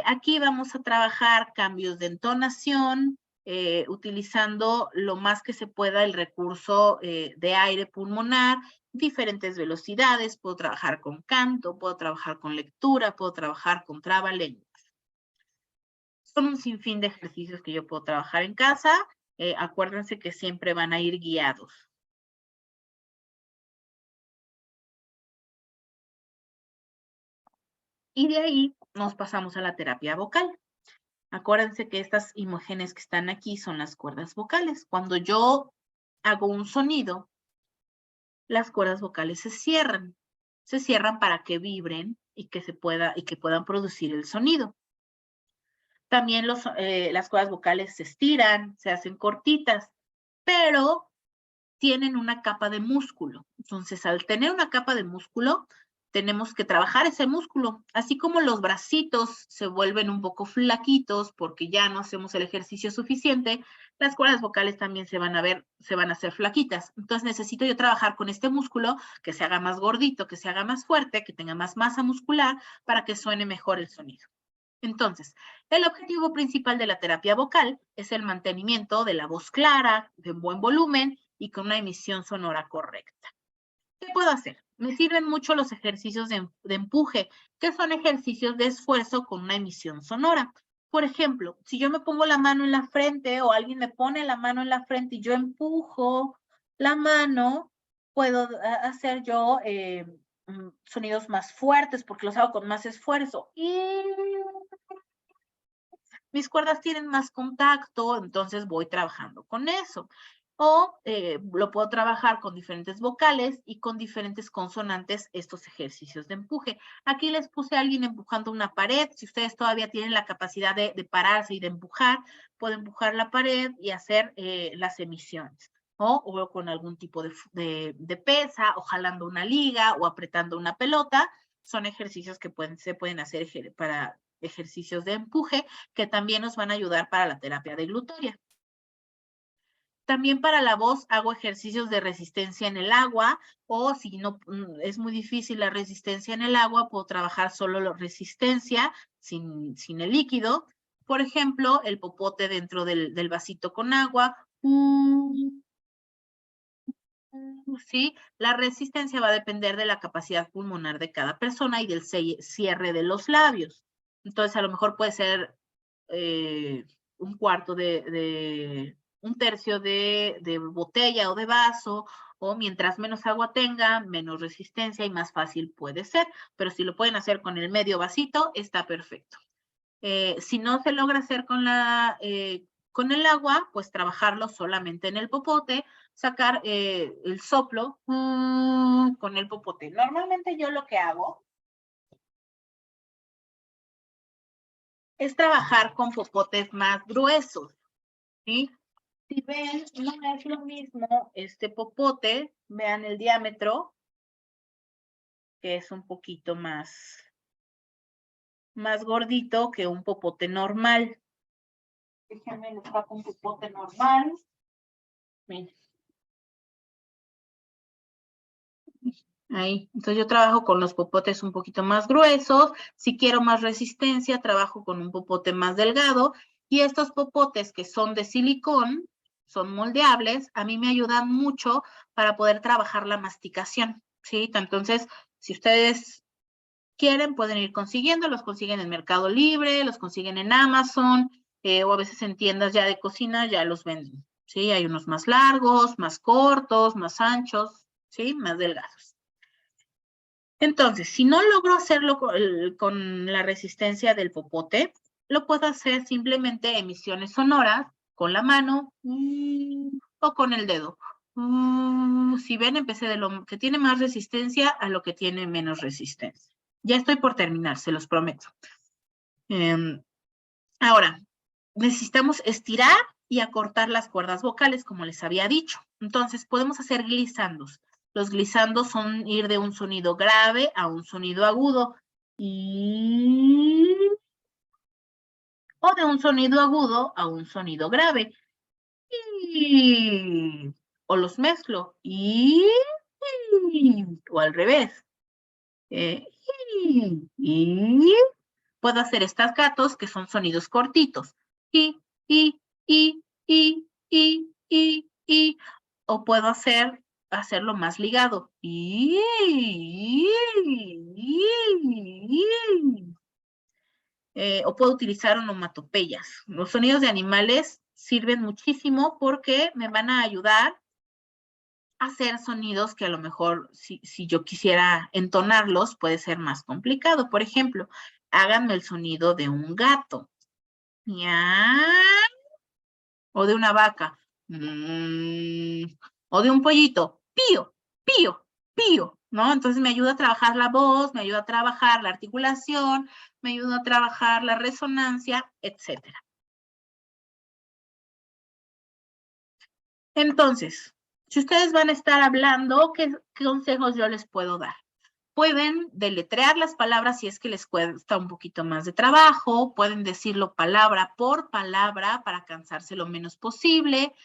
Aquí vamos a trabajar cambios de entonación, utilizando lo más que se pueda el recurso de aire pulmonar, diferentes velocidades, puedo trabajar con canto, puedo trabajar con lectura, puedo trabajar con trabalenguas. Son un sinfín de ejercicios que yo puedo trabajar en casa. Acuérdense que siempre van a ir guiados. Y de ahí nos pasamos a la terapia vocal. Acuérdense que estas imágenes que están aquí son las cuerdas vocales. Cuando yo hago un sonido, las cuerdas vocales se cierran. Se cierran para que vibren y que puedan producir el sonido. También las cuerdas vocales se estiran, se hacen cortitas, pero tienen una capa de músculo. Entonces, al tener una capa de músculo, tenemos que trabajar ese músculo. Así como los bracitos se vuelven un poco flaquitos porque ya no hacemos el ejercicio suficiente, las cuerdas vocales también se van a hacer flaquitas. Entonces, necesito yo trabajar con este músculo que se haga más gordito, que se haga más fuerte, que tenga más masa muscular para que suene mejor el sonido. Entonces, el objetivo principal de la terapia vocal es el mantenimiento de la voz clara, de buen volumen y con una emisión sonora correcta. ¿Qué puedo hacer? Me sirven mucho los ejercicios de empuje, que son ejercicios de esfuerzo con una emisión sonora. Por ejemplo, si yo me pongo la mano en la frente o alguien me pone la mano en la frente y yo empujo la mano, puedo hacer yo sonidos más fuertes porque los hago con más esfuerzo. Y mis cuerdas tienen más contacto, entonces voy trabajando con eso. O lo puedo trabajar con diferentes vocales y con diferentes consonantes estos ejercicios de empuje. Aquí les puse a alguien empujando una pared. Si ustedes todavía tienen la capacidad de pararse y de empujar, pueden empujar la pared y hacer las emisiones. O con algún tipo de pesa, o jalando una liga, o apretando una pelota. Son ejercicios que se pueden hacer para ejercicios de empuje, que también nos van a ayudar para la terapia deglutoria. También para la voz hago ejercicios de resistencia en el agua, o si no es muy difícil la resistencia en el agua, puedo trabajar solo la resistencia sin el líquido. Por ejemplo, el popote dentro del vasito con agua. ¿Sí? La resistencia va a depender de la capacidad pulmonar de cada persona y del cierre de los labios. Entonces, a lo mejor puede ser un tercio de botella o de vaso, o mientras menos agua tenga, menos resistencia y más fácil puede ser. Pero si lo pueden hacer con el medio vasito, está perfecto. Si no se logra hacer con el agua, pues trabajarlo solamente en el popote, sacar el soplo con el popote. Normalmente yo lo que hago es trabajar con popotes más gruesos, ¿sí? Si ven, no es lo mismo este popote, vean el diámetro, que es un poquito más gordito que un popote normal. Déjenme les saco un popote normal. Miren. Ahí. Entonces yo trabajo con los popotes un poquito más gruesos. Si quiero más resistencia, trabajo con un popote más delgado. Y estos popotes que son de silicón, son moldeables, a mí me ayudan mucho para poder trabajar la masticación, ¿sí? Entonces, si ustedes quieren, pueden ir consiguiendo, los consiguen en Mercado Libre, los consiguen en Amazon, o a veces en tiendas ya de cocina ya los venden, ¿sí? Hay unos más largos, más cortos, más anchos, ¿sí? Más delgados. Entonces, si no logro hacerlo con la resistencia del popote, lo puedo hacer simplemente emisiones sonoras con la mano o con el dedo. Si ven, empecé de lo que tiene más resistencia a lo que tiene menos resistencia. Ya estoy por terminar, se los prometo. Ahora, necesitamos estirar y acortar las cuerdas vocales, como les había dicho. Entonces, podemos hacer glisandos. Los glisandos son ir de un sonido grave a un sonido agudo. O de un sonido agudo a un sonido grave. O los mezclo. O al revés. Puedo hacer staccatos, que son sonidos cortitos. O puedo hacerlo más ligado. O puedo utilizar onomatopeyas. Los sonidos de animales sirven muchísimo porque me van a ayudar a hacer sonidos que a lo mejor si yo quisiera entonarlos puede ser más complicado. Por ejemplo, háganme el sonido de un gato. O de una vaca. O de un pollito. Pío, pío, pío, ¿no? Entonces me ayuda a trabajar la voz, me ayuda a trabajar la articulación, me ayuda a trabajar la resonancia, etcétera. Entonces, si ustedes van a estar hablando, ¿qué consejos yo les puedo dar? Pueden deletrear las palabras si es que les cuesta un poquito más de trabajo, pueden decirlo palabra por palabra para cansarse lo menos posible,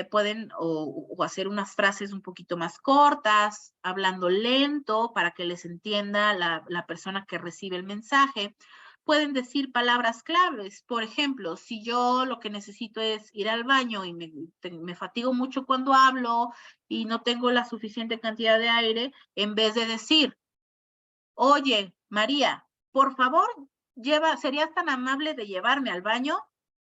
pueden o hacer unas frases un poquito más cortas, hablando lento para que les entienda la persona que recibe el mensaje. Pueden decir palabras claves. Por ejemplo, si yo lo que necesito es ir al baño y me fatigo mucho cuando hablo y no tengo la suficiente cantidad de aire, en vez de decir, oye, María, por favor, ¿serías tan amable de llevarme al baño?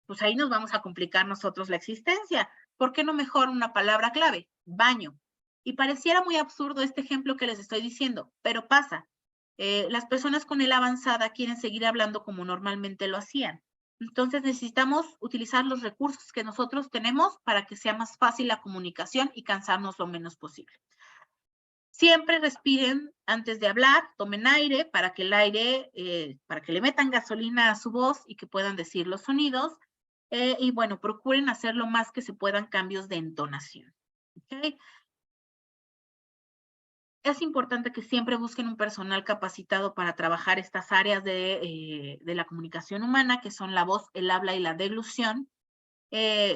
Pues ahí nos vamos a complicar nosotros la existencia. ¿Por qué no mejor una palabra clave? Baño. Y pareciera muy absurdo este ejemplo que les estoy diciendo, pero pasa. Las personas con ELA avanzada quieren seguir hablando como normalmente lo hacían. Entonces necesitamos utilizar los recursos que nosotros tenemos para que sea más fácil la comunicación y cansarnos lo menos posible. Siempre respiren antes de hablar, tomen aire para que el aire, para que le metan gasolina a su voz y que puedan decir los sonidos. Y bueno, procuren hacer lo más que se puedan cambios de entonación. ¿Okay? Es importante que siempre busquen un personal capacitado para trabajar estas áreas de la comunicación humana, que son la voz, el habla y la deglución.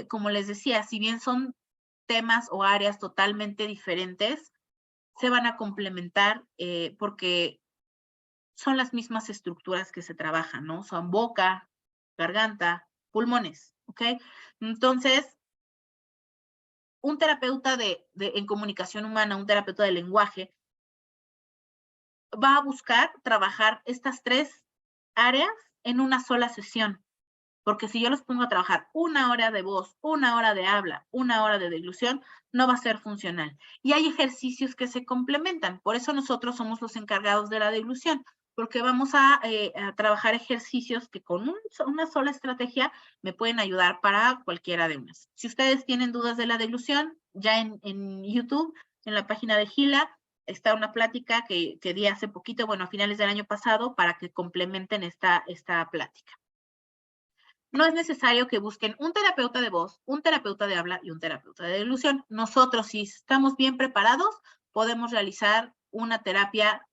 Como les decía, si bien son temas o áreas totalmente diferentes, se van a complementar porque son las mismas estructuras que se trabajan, ¿no? Son boca, garganta, pulmones, ¿ok? Entonces, un terapeuta en comunicación humana, un terapeuta de lenguaje, va a buscar trabajar estas tres áreas en una sola sesión. Porque si yo los pongo a trabajar 1 hora de voz, 1 hora de habla, 1 hora de deglución, no va a ser funcional. Y hay ejercicios que se complementan. Por eso nosotros somos los encargados de la deglución, porque vamos a trabajar ejercicios que con una sola estrategia me pueden ayudar para cualquiera de unas. Si ustedes tienen dudas de la deglución, ya en YouTube, en la página de Gila, está una plática que di hace poquito, bueno, a finales del año pasado, para que complementen esta plática. No es necesario que busquen un terapeuta de voz, un terapeuta de habla y un terapeuta de deglución. Nosotros, si estamos bien preparados, podemos realizar una terapia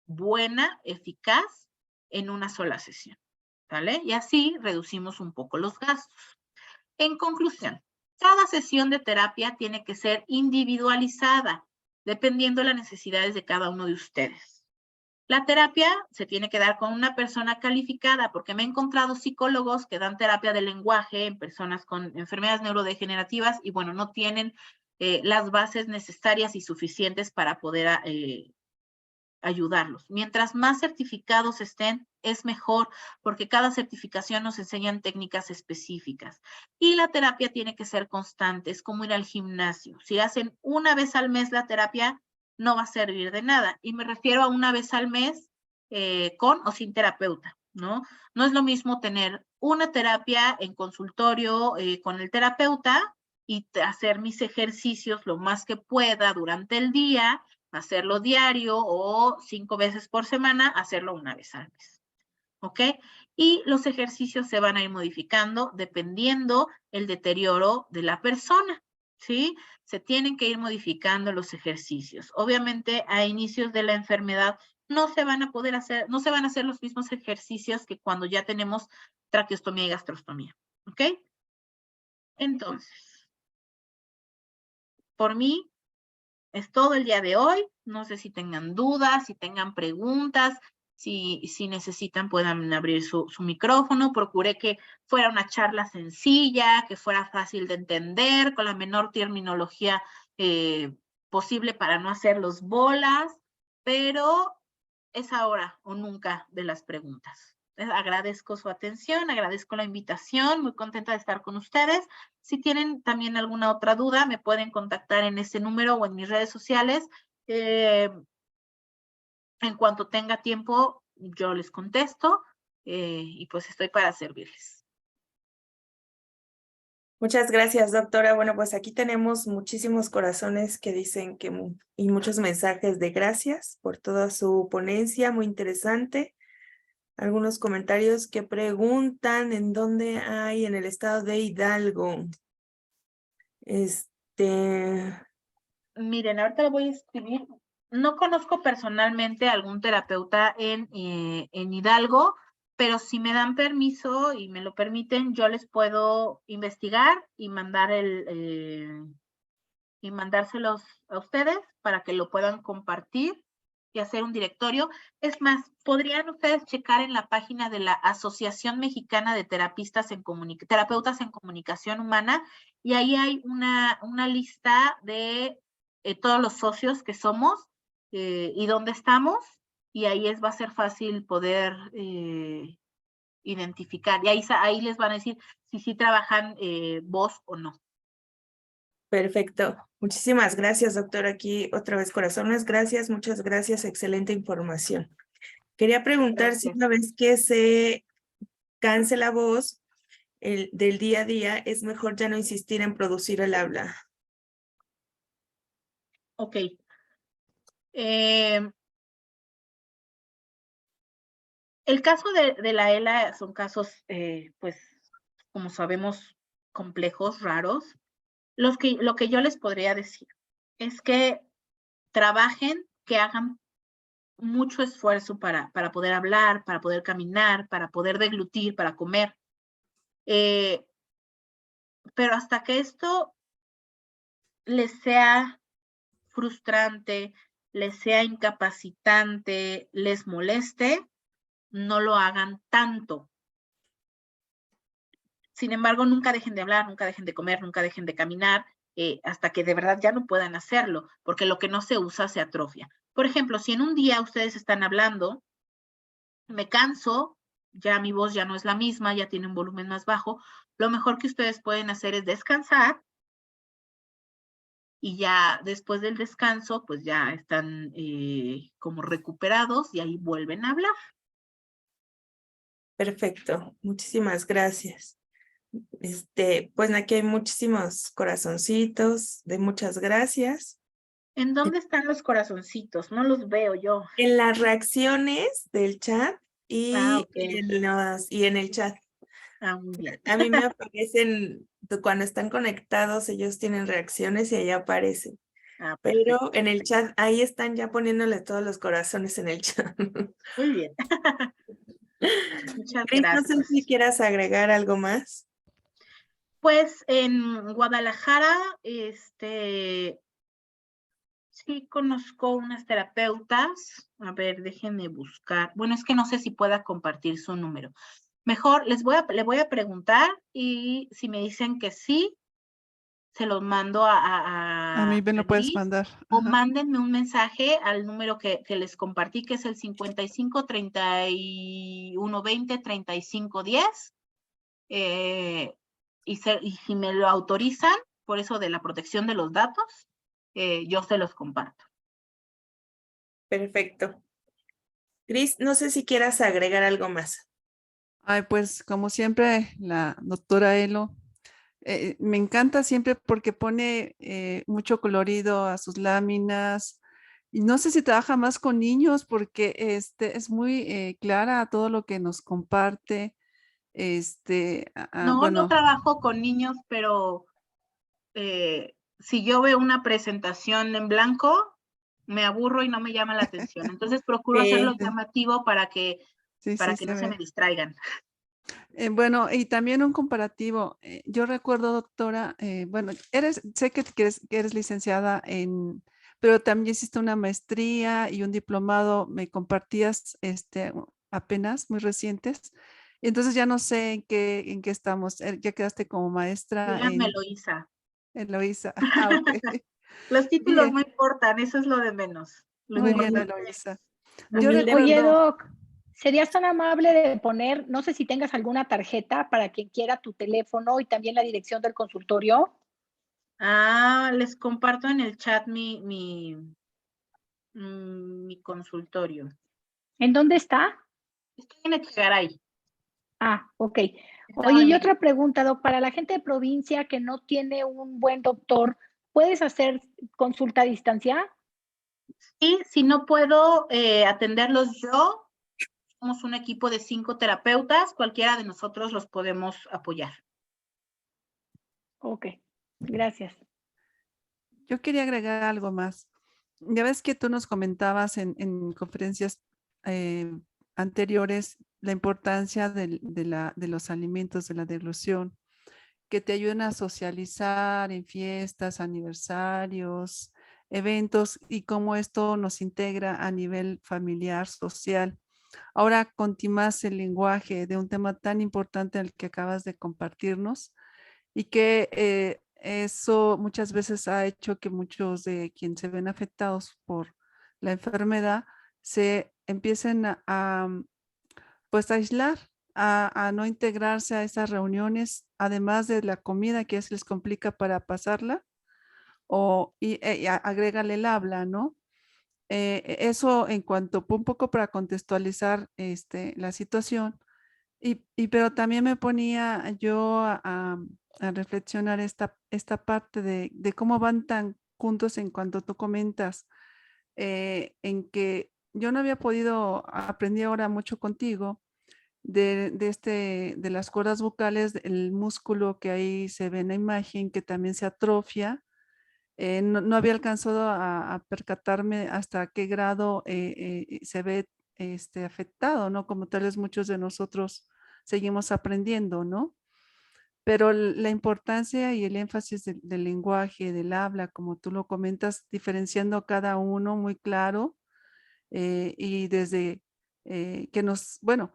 buena, eficaz, en una sola sesión, ¿vale? Y así reducimos un poco los gastos. En conclusión, cada sesión de terapia tiene que ser individualizada, dependiendo de las necesidades de cada uno de ustedes. La terapia se tiene que dar con una persona calificada, porque me he encontrado psicólogos que dan terapia de lenguaje en personas con enfermedades neurodegenerativas y bueno, no tienen las bases necesarias y suficientes para poder ayudarlos. Mientras más certificados estén, es mejor, porque cada certificación nos enseñan técnicas específicas. Y la terapia tiene que ser constante, es como ir al gimnasio. Si hacen una vez al mes la terapia, no va a servir de nada. Y me refiero a una vez al mes con o sin terapeuta, ¿no? No es lo mismo tener una terapia en consultorio con el terapeuta y hacer mis ejercicios lo más que pueda durante el día, hacerlo diario o 5 veces por semana, hacerlo una vez al mes. ¿Ok? Y los ejercicios se van a ir modificando dependiendo el deterioro de la persona, ¿sí? Se tienen que ir modificando los ejercicios. Obviamente, a inicios de la enfermedad no se van a poder hacer, no se van a hacer los mismos ejercicios que cuando ya tenemos traqueostomía y gastrostomía, ¿ok? Entonces, por mí, es todo el día de hoy. No sé si tengan dudas, si tengan preguntas, si necesitan puedan abrir su micrófono. Procuré que fuera una charla sencilla, que fuera fácil de entender, con la menor terminología posible para no hacerlos bolas, pero es ahora o nunca de las preguntas. Agradezco su atención, agradezco la invitación, muy contenta de estar con ustedes. Si tienen también alguna otra duda, me pueden contactar en ese número o en mis redes sociales. En cuanto tenga tiempo, yo les contesto y pues estoy para servirles. Muchas gracias, doctora. Bueno, pues aquí tenemos muchísimos corazones que dicen que y muchos mensajes de gracias por toda su ponencia, muy interesante. Algunos comentarios que preguntan en dónde hay en el estado de Hidalgo. Miren, ahorita lo voy a escribir. No conozco personalmente a algún terapeuta en Hidalgo, pero si me dan permiso y me lo permiten, yo les puedo investigar y mandar y mandárselos a ustedes para que lo puedan compartir y hacer un directorio. Es más, podrían ustedes checar en la página de la Asociación Mexicana de Terapeutas en Comunicación Humana, y ahí hay una lista de todos los socios que somos y dónde estamos, y ahí va a ser fácil poder identificar, y ahí les van a decir si sí trabajan voz o no. Perfecto. Muchísimas gracias, doctora. Aquí otra vez corazones. Gracias, muchas gracias. Excelente información. Quería preguntar si una vez que se canse la voz del día a día, es mejor ya no insistir en producir el habla. Ok. El caso de la ELA son casos, pues, como sabemos, complejos, raros. Lo que yo les podría decir es que trabajen, que hagan mucho esfuerzo para poder hablar, para poder caminar, para poder deglutir, para comer. Pero hasta que esto les sea frustrante, les sea incapacitante, les moleste, no lo hagan tanto. Sin embargo, nunca dejen de hablar, nunca dejen de comer, nunca dejen de caminar, hasta que de verdad ya no puedan hacerlo, porque lo que no se usa se atrofia. Por ejemplo, si en un día ustedes están hablando, me canso, ya mi voz ya no es la misma, ya tiene un volumen más bajo, lo mejor que ustedes pueden hacer es descansar, y ya después del descanso, pues ya están como recuperados y ahí vuelven a hablar. Perfecto. Muchísimas gracias. Pues aquí hay muchísimos corazoncitos de muchas gracias. ¿En dónde están los corazoncitos? No los veo yo. En las reacciones del chat y, Okay. y en el chat. Muy bien. A mí me aparecen, cuando están conectados, ellos tienen reacciones y ahí aparecen. Pero en el chat, ahí están ya poniéndole todos los corazones en el chat. Muy bien. Muchas Cris, no sé gracias. si quieras agregar algo más. Pues en Guadalajara, sí conozco unas terapeutas. A ver, déjenme buscar. Bueno, es que no sé si pueda compartir su número. Mejor le voy a preguntar, y si me dicen que sí, se los mando A mí me lo puedes Gris, mandar. o Ajá. mándenme un mensaje al número que les compartí, que es el 55 31 20 35 10. Y si me lo autorizan, por eso de la protección de los datos, yo se los comparto. Perfecto. Gris, no sé si quieras agregar algo más. Ay, pues como siempre, la doctora Elo, me encanta siempre porque pone mucho colorido a sus láminas. Y no sé si trabaja más con niños porque es muy clara a todo lo que nos comparte. No, no Bueno, trabajo con niños, pero si yo veo una presentación en blanco, me aburro y no me llama la atención. Entonces procuro hacerlo Sí. llamativo para que sí, sí, no se me distraigan. Bueno, y también un comparativo. Yo recuerdo, doctora, bueno, sé que eres licenciada pero también hiciste una maestría y un diplomado, me compartías apenas, muy recientes. Entonces ya no sé en qué estamos. Ya quedaste como maestra Díganme, Eloísa. en Loíza. Ah, ok. Los títulos Bien, no importan, eso es lo de menos. Lo muy bien, importante Eloísa. Yo Humilde. Oye, recuerdo, Doc, ¿serías tan amable de poner, no sé si tengas alguna tarjeta para quien quiera tu teléfono y también la dirección del consultorio? les comparto en el chat mi consultorio. ¿En dónde está? Estoy en Echegaray, Ok. Estado Oye, de y otra México. pregunta, Doc, para la gente de provincia que no tiene un buen doctor, ¿puedes hacer consulta a distancia? Y si no puedo atenderlos yo, somos un equipo de 5 terapeutas, cualquiera de nosotros los podemos apoyar. Ok, gracias. yo quería agregar algo más. Ya ves que tú nos comentabas en conferencias eh, anteriores la importancia de los alimentos, de la deglución, que te ayudan a socializar en fiestas, aniversarios, eventos y cómo esto nos integra a nivel familiar, social. Ahora, más el lenguaje de un tema tan importante al que acabas de compartirnos y que eso muchas veces ha hecho que muchos de quienes se ven afectados por la enfermedad se empiecen pues a aislar, a no integrarse a esas reuniones, además de la comida que se les complica para pasarla, agrégale el habla, ¿no? Eso en cuanto, un poco para contextualizar la situación, pero también me ponía yo a reflexionar esta parte de cómo van tan juntos en cuanto tú comentas, en que yo no había podido, aprendí ahora mucho contigo, de las cuerdas vocales, el músculo que ahí se ve en la imagen, que también se atrofia. No había alcanzado a percatarme hasta qué grado se ve afectado, ¿no? Como tal vez muchos de nosotros seguimos aprendiendo, ¿no? Pero la importancia y el énfasis del lenguaje, del habla, como tú lo comentas, diferenciando cada uno muy claro y desde bueno,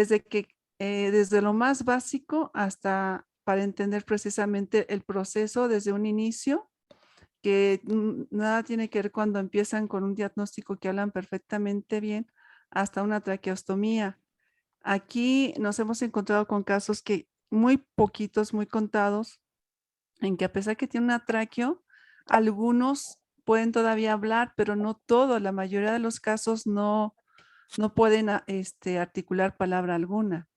desde lo más básico hasta para entender precisamente el proceso desde un inicio, que nada tiene que ver cuando empiezan con un diagnóstico que hablan perfectamente bien, hasta una traqueostomía. Aquí nos hemos encontrado con casos que muy poquitos, muy contados, en que a pesar que tiene una tráqueo, algunos pueden todavía hablar, pero no todo. La mayoría de los casos no pueden articular palabra alguna.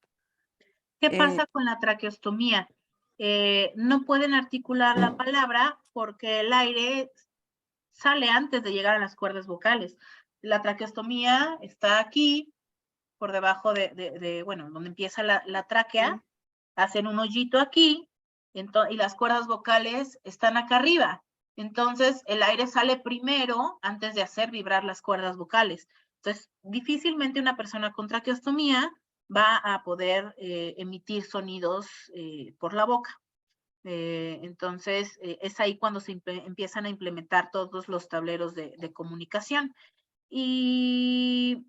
¿Qué Eh, pasa con la traqueostomía? No pueden articular la palabra porque el aire sale antes de llegar a las cuerdas vocales. La traqueostomía está aquí, por debajo bueno, donde empieza la tráquea, hacen un hoyito aquí, y las cuerdas vocales están acá arriba. Entonces, el aire sale primero antes de hacer vibrar las cuerdas vocales. Entonces, difícilmente una persona con traqueostomía va a poder emitir sonidos por la boca. Entonces, es ahí cuando se empiezan a implementar todos los tableros de comunicación. Y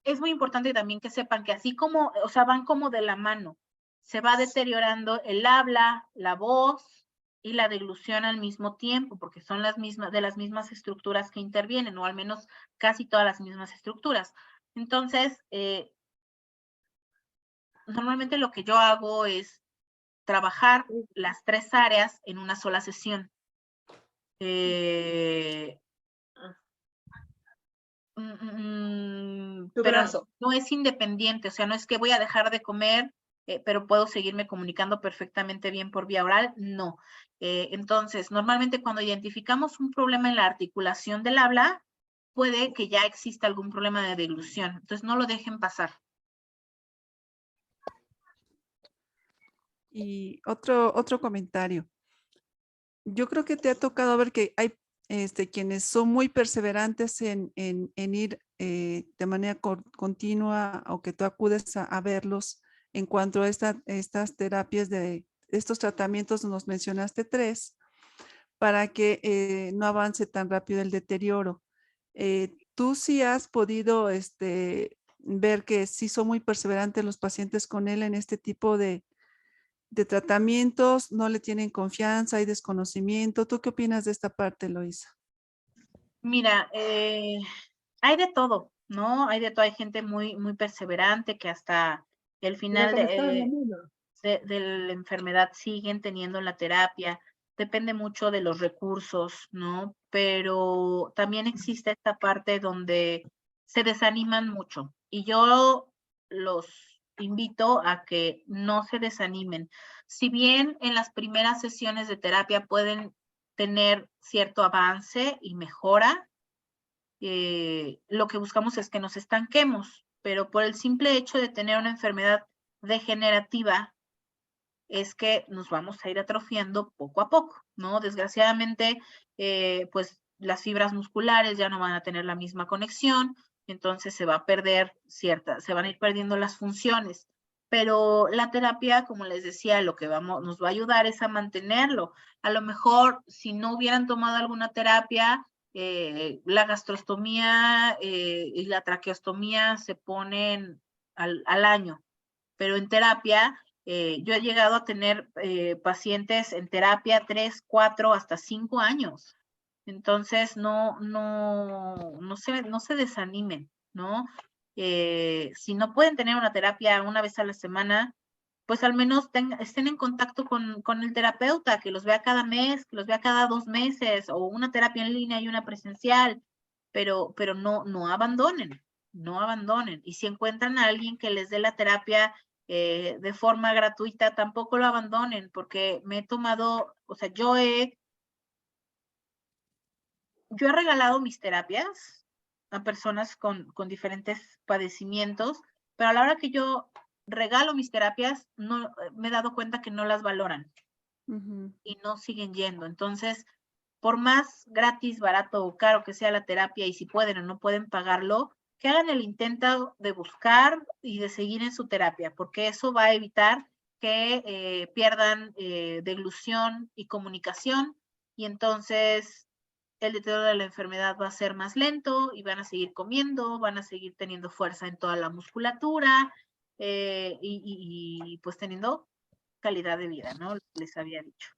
es muy importante también que sepan que así como, o sea, van como de la mano. se va deteriorando el habla, la voz y la deglución al mismo tiempo, porque son las mismas estructuras que intervienen, o al menos casi todas las mismas estructuras. Entonces, normalmente lo que yo hago es trabajar las 3 áreas en una sola sesión. Pero no es independiente, o sea, no es que voy a dejar de comer, pero puedo seguirme comunicando perfectamente bien por vía oral, no. Entonces, normalmente cuando identificamos un problema en la articulación del habla, puede que ya exista algún problema de deglución, entonces no lo dejen pasar. Y otro comentario. Yo creo que te ha tocado ver que hay quienes son muy perseverantes en ir de manera continua, o que tú acudes a verlos en cuanto a estas terapias de estos tratamientos. Nos mencionaste 3 para que no avance tan rápido el deterioro. ¿Tú sí has podido ver que sí son muy perseverantes los pacientes con él en este tipo de tratamientos? ¿No le tienen confianza? ¿Hay desconocimiento? ¿Tú qué opinas de esta parte, Eloisa? Mira, hay de todo, ¿no? Hay de todo, hay gente muy, muy perseverante que hasta el final de la enfermedad siguen teniendo la terapia. Depende mucho de los recursos, ¿no? Pero también existe esta parte donde se desaniman mucho. Y yo los invito a que no se desanimen. Si bien en las primeras sesiones de terapia pueden tener cierto avance y mejora, lo que buscamos es que nos estanquemos, pero por el simple hecho de tener una enfermedad degenerativa, es que nos vamos a ir atrofiando poco a poco, ¿no? Desgraciadamente, pues las fibras musculares ya no van a tener la misma conexión, entonces se va a perder se van a ir perdiendo las funciones. Pero la terapia, como les decía, lo que nos va a ayudar es a mantenerlo. A lo mejor, si no hubieran tomado alguna terapia, la gastrostomía y la traqueostomía se ponen al año, pero en terapia, yo he llegado a tener pacientes en terapia 3, 4, hasta 5 años. Entonces, no se desanimen, ¿no? Si no pueden tener una terapia una vez a la semana, pues al menos estén en contacto con el terapeuta, que los vea cada mes, que los vea cada 2 meses, o una terapia en línea y una presencial, pero no abandonen, no abandonen. Y si encuentran a alguien que les dé la terapia de forma gratuita, tampoco lo abandonen, porque me he tomado, o sea, yo he regalado mis terapias a personas con diferentes padecimientos, pero a la hora que yo regalo mis terapias, no, me he dado cuenta que no las valoran y no siguen yendo. Entonces, por más gratis, barato o caro que sea la terapia, y si pueden o no pueden pagarlo, que hagan el intento de buscar y de seguir en su terapia, porque eso va a evitar que pierdan deglución y comunicación, y entonces el deterioro de la enfermedad va a ser más lento y van a seguir comiendo, van a seguir teniendo fuerza en toda la musculatura y pues teniendo calidad de vida, ¿no? Les había dicho.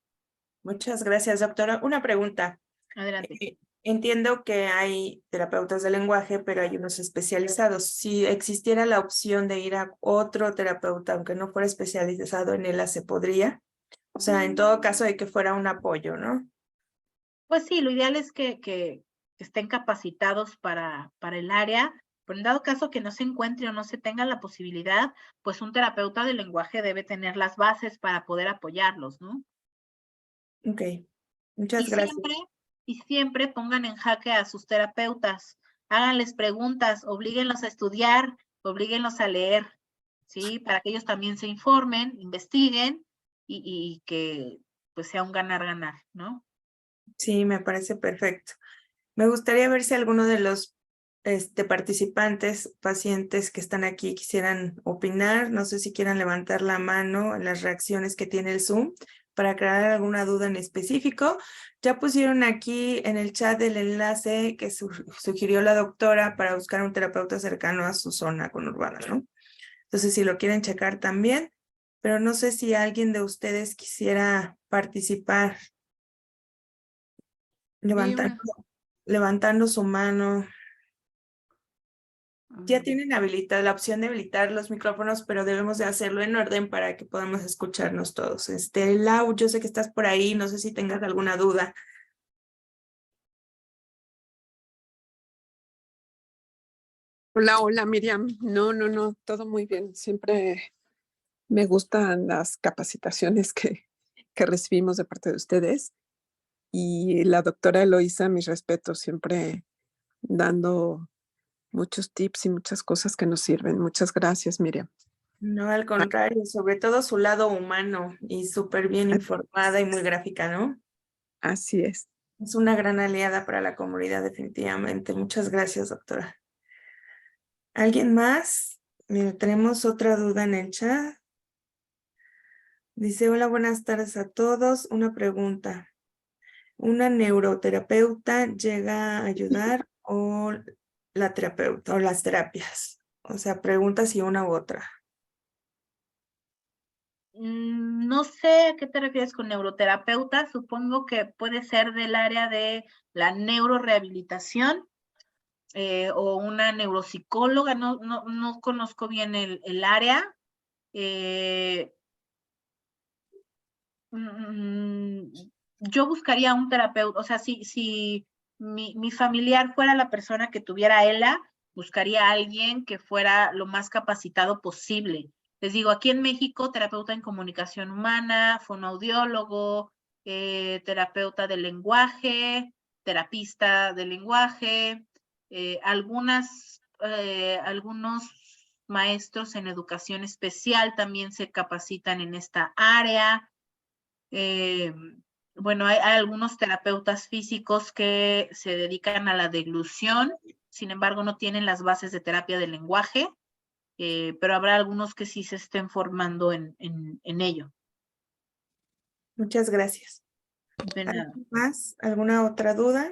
Muchas gracias, doctora. Una pregunta. Adelante. Entiendo que hay terapeutas de lenguaje, pero hay unos especializados. Si existiera la opción de ir a otro terapeuta, aunque no fuera especializado en ELA, ¿se podría? O sea, en todo caso, de que fuera un apoyo, ¿no? Pues sí, lo ideal es que estén capacitados para el área, pero en dado caso que no se encuentre o no se tenga la posibilidad, pues un terapeuta de lenguaje debe tener las bases para poder apoyarlos, ¿no? Ok, muchas gracias. Siempre pongan en jaque a sus terapeutas, háganles preguntas, oblíguenlos a estudiar, oblíguenlos a leer, ¿sí? Para que ellos también se informen, investiguen y que pues sea un ganar-ganar, ¿no? Sí, me parece perfecto. Me gustaría ver si alguno de los participantes, pacientes que están aquí quisieran opinar. No sé si quieran levantar la mano en las reacciones que tiene el Zoom para aclarar alguna duda en específico. Ya pusieron aquí en el chat el enlace que sugirió la doctora para buscar un terapeuta cercano a su zona conurbana, ¿no? Entonces, si lo quieren checar también, pero no sé si alguien de ustedes quisiera participar levantando su mano. Ya tienen habilitada la opción de habilitar los micrófonos, pero debemos de hacerlo en orden para que podamos escucharnos todos. Lau, yo sé que estás por ahí, no sé si tengas alguna duda. Hola, hola Miriam. No, todo muy bien. Siempre me gustan las capacitaciones que recibimos de parte de ustedes. Y la doctora Eloísa, mis respetos, siempre dando muchos tips y muchas cosas que nos sirven. Muchas gracias, Miriam. No, al contrario, sobre todo su lado humano y súper bien informada y muy gráfica, ¿no? Así es. Es una gran aliada para la comunidad, definitivamente. Muchas gracias, doctora. ¿Alguien más? Mira, tenemos otra duda en el chat. Dice, hola, buenas tardes a todos. Una pregunta. ¿Una neuroterapeuta llega a ayudar o la terapeuta o las terapias? O sea, pregunta si una u otra. No sé a qué te refieres con neuroterapeuta. Supongo que puede ser del área de la neurorehabilitación o una neuropsicóloga. No conozco bien el área. Yo buscaría un terapeuta, o sea, si mi familiar fuera la persona que tuviera ELA, buscaría a alguien que fuera lo más capacitado posible. Les digo, aquí en México, terapeuta en comunicación humana, fonoaudiólogo, terapeuta del lenguaje, terapista del lenguaje, algunos maestros en educación especial también se capacitan en esta área. Bueno, hay algunos terapeutas físicos que se dedican a la deglución, sin embargo no tienen las bases de terapia del lenguaje, pero habrá algunos que sí se estén formando en ello. Muchas gracias. De nada. ¿Alguien más? ¿Alguna otra duda?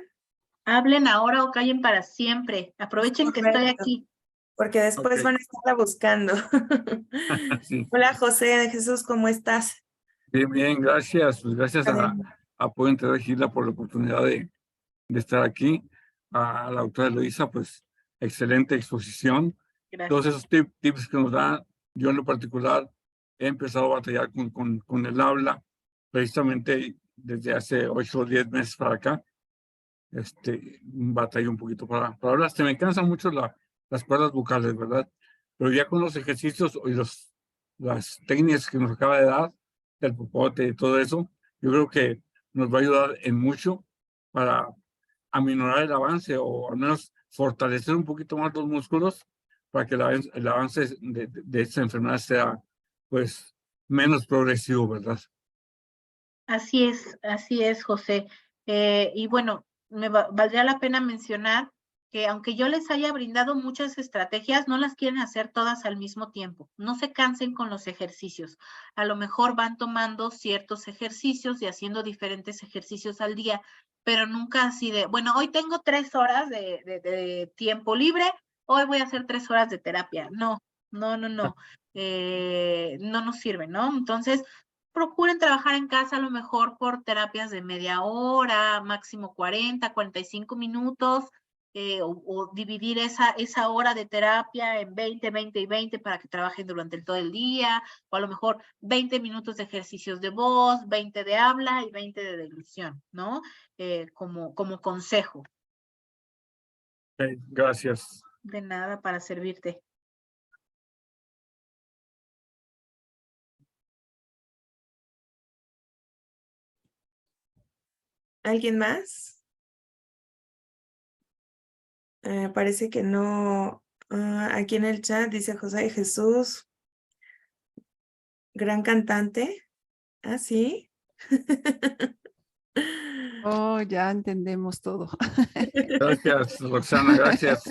Hablen ahora o callen para siempre. Aprovechen que estoy aquí. Porque después van a estarla buscando. Sí. Hola, José de Jesús, ¿cómo estás? Bien, bien, gracias. Pues gracias Adelante. a Puente de Gila por la oportunidad de estar aquí. A la doctora Eloísa, pues excelente exposición. Gracias. Todos esos tips que nos dan, yo en lo particular he empezado a batallar con el habla precisamente desde hace 8 o 10 meses para acá. Batallo un poquito para hablar. Me cansan mucho las cuerdas vocales, ¿verdad? Pero ya con los ejercicios y las técnicas que nos acaba de dar, del popote y todo eso, yo creo que nos va a ayudar en mucho para aminorar el avance o al menos fortalecer un poquito más los músculos para que el avance de esta enfermedad sea pues menos progresivo, ¿verdad? Así es, José. Y bueno, valdría la pena mencionar que aunque yo les haya brindado muchas estrategias, no las quieren hacer todas al mismo tiempo. No se cansen con los ejercicios. A lo mejor van tomando ciertos ejercicios y haciendo diferentes ejercicios al día, pero nunca así de, bueno, hoy tengo 3 horas de tiempo libre, hoy voy a hacer 3 horas de terapia. No. No nos sirve, ¿no? Entonces, procuren trabajar en casa a lo mejor por terapias de media hora, máximo 40, 45 minutos, o dividir esa hora de terapia en 20, 20 y 20 para que trabajen durante todo el día, o a lo mejor 20 minutos de ejercicios de voz, 20 de habla y 20 de deglución, ¿no? Como consejo. Okay, gracias. De nada, para servirte. ¿Alguien más? Parece que no. Aquí en el chat dice José de Jesús, gran cantante. Ah, sí. Oh, ya entendemos todo. Gracias, Roxana, gracias.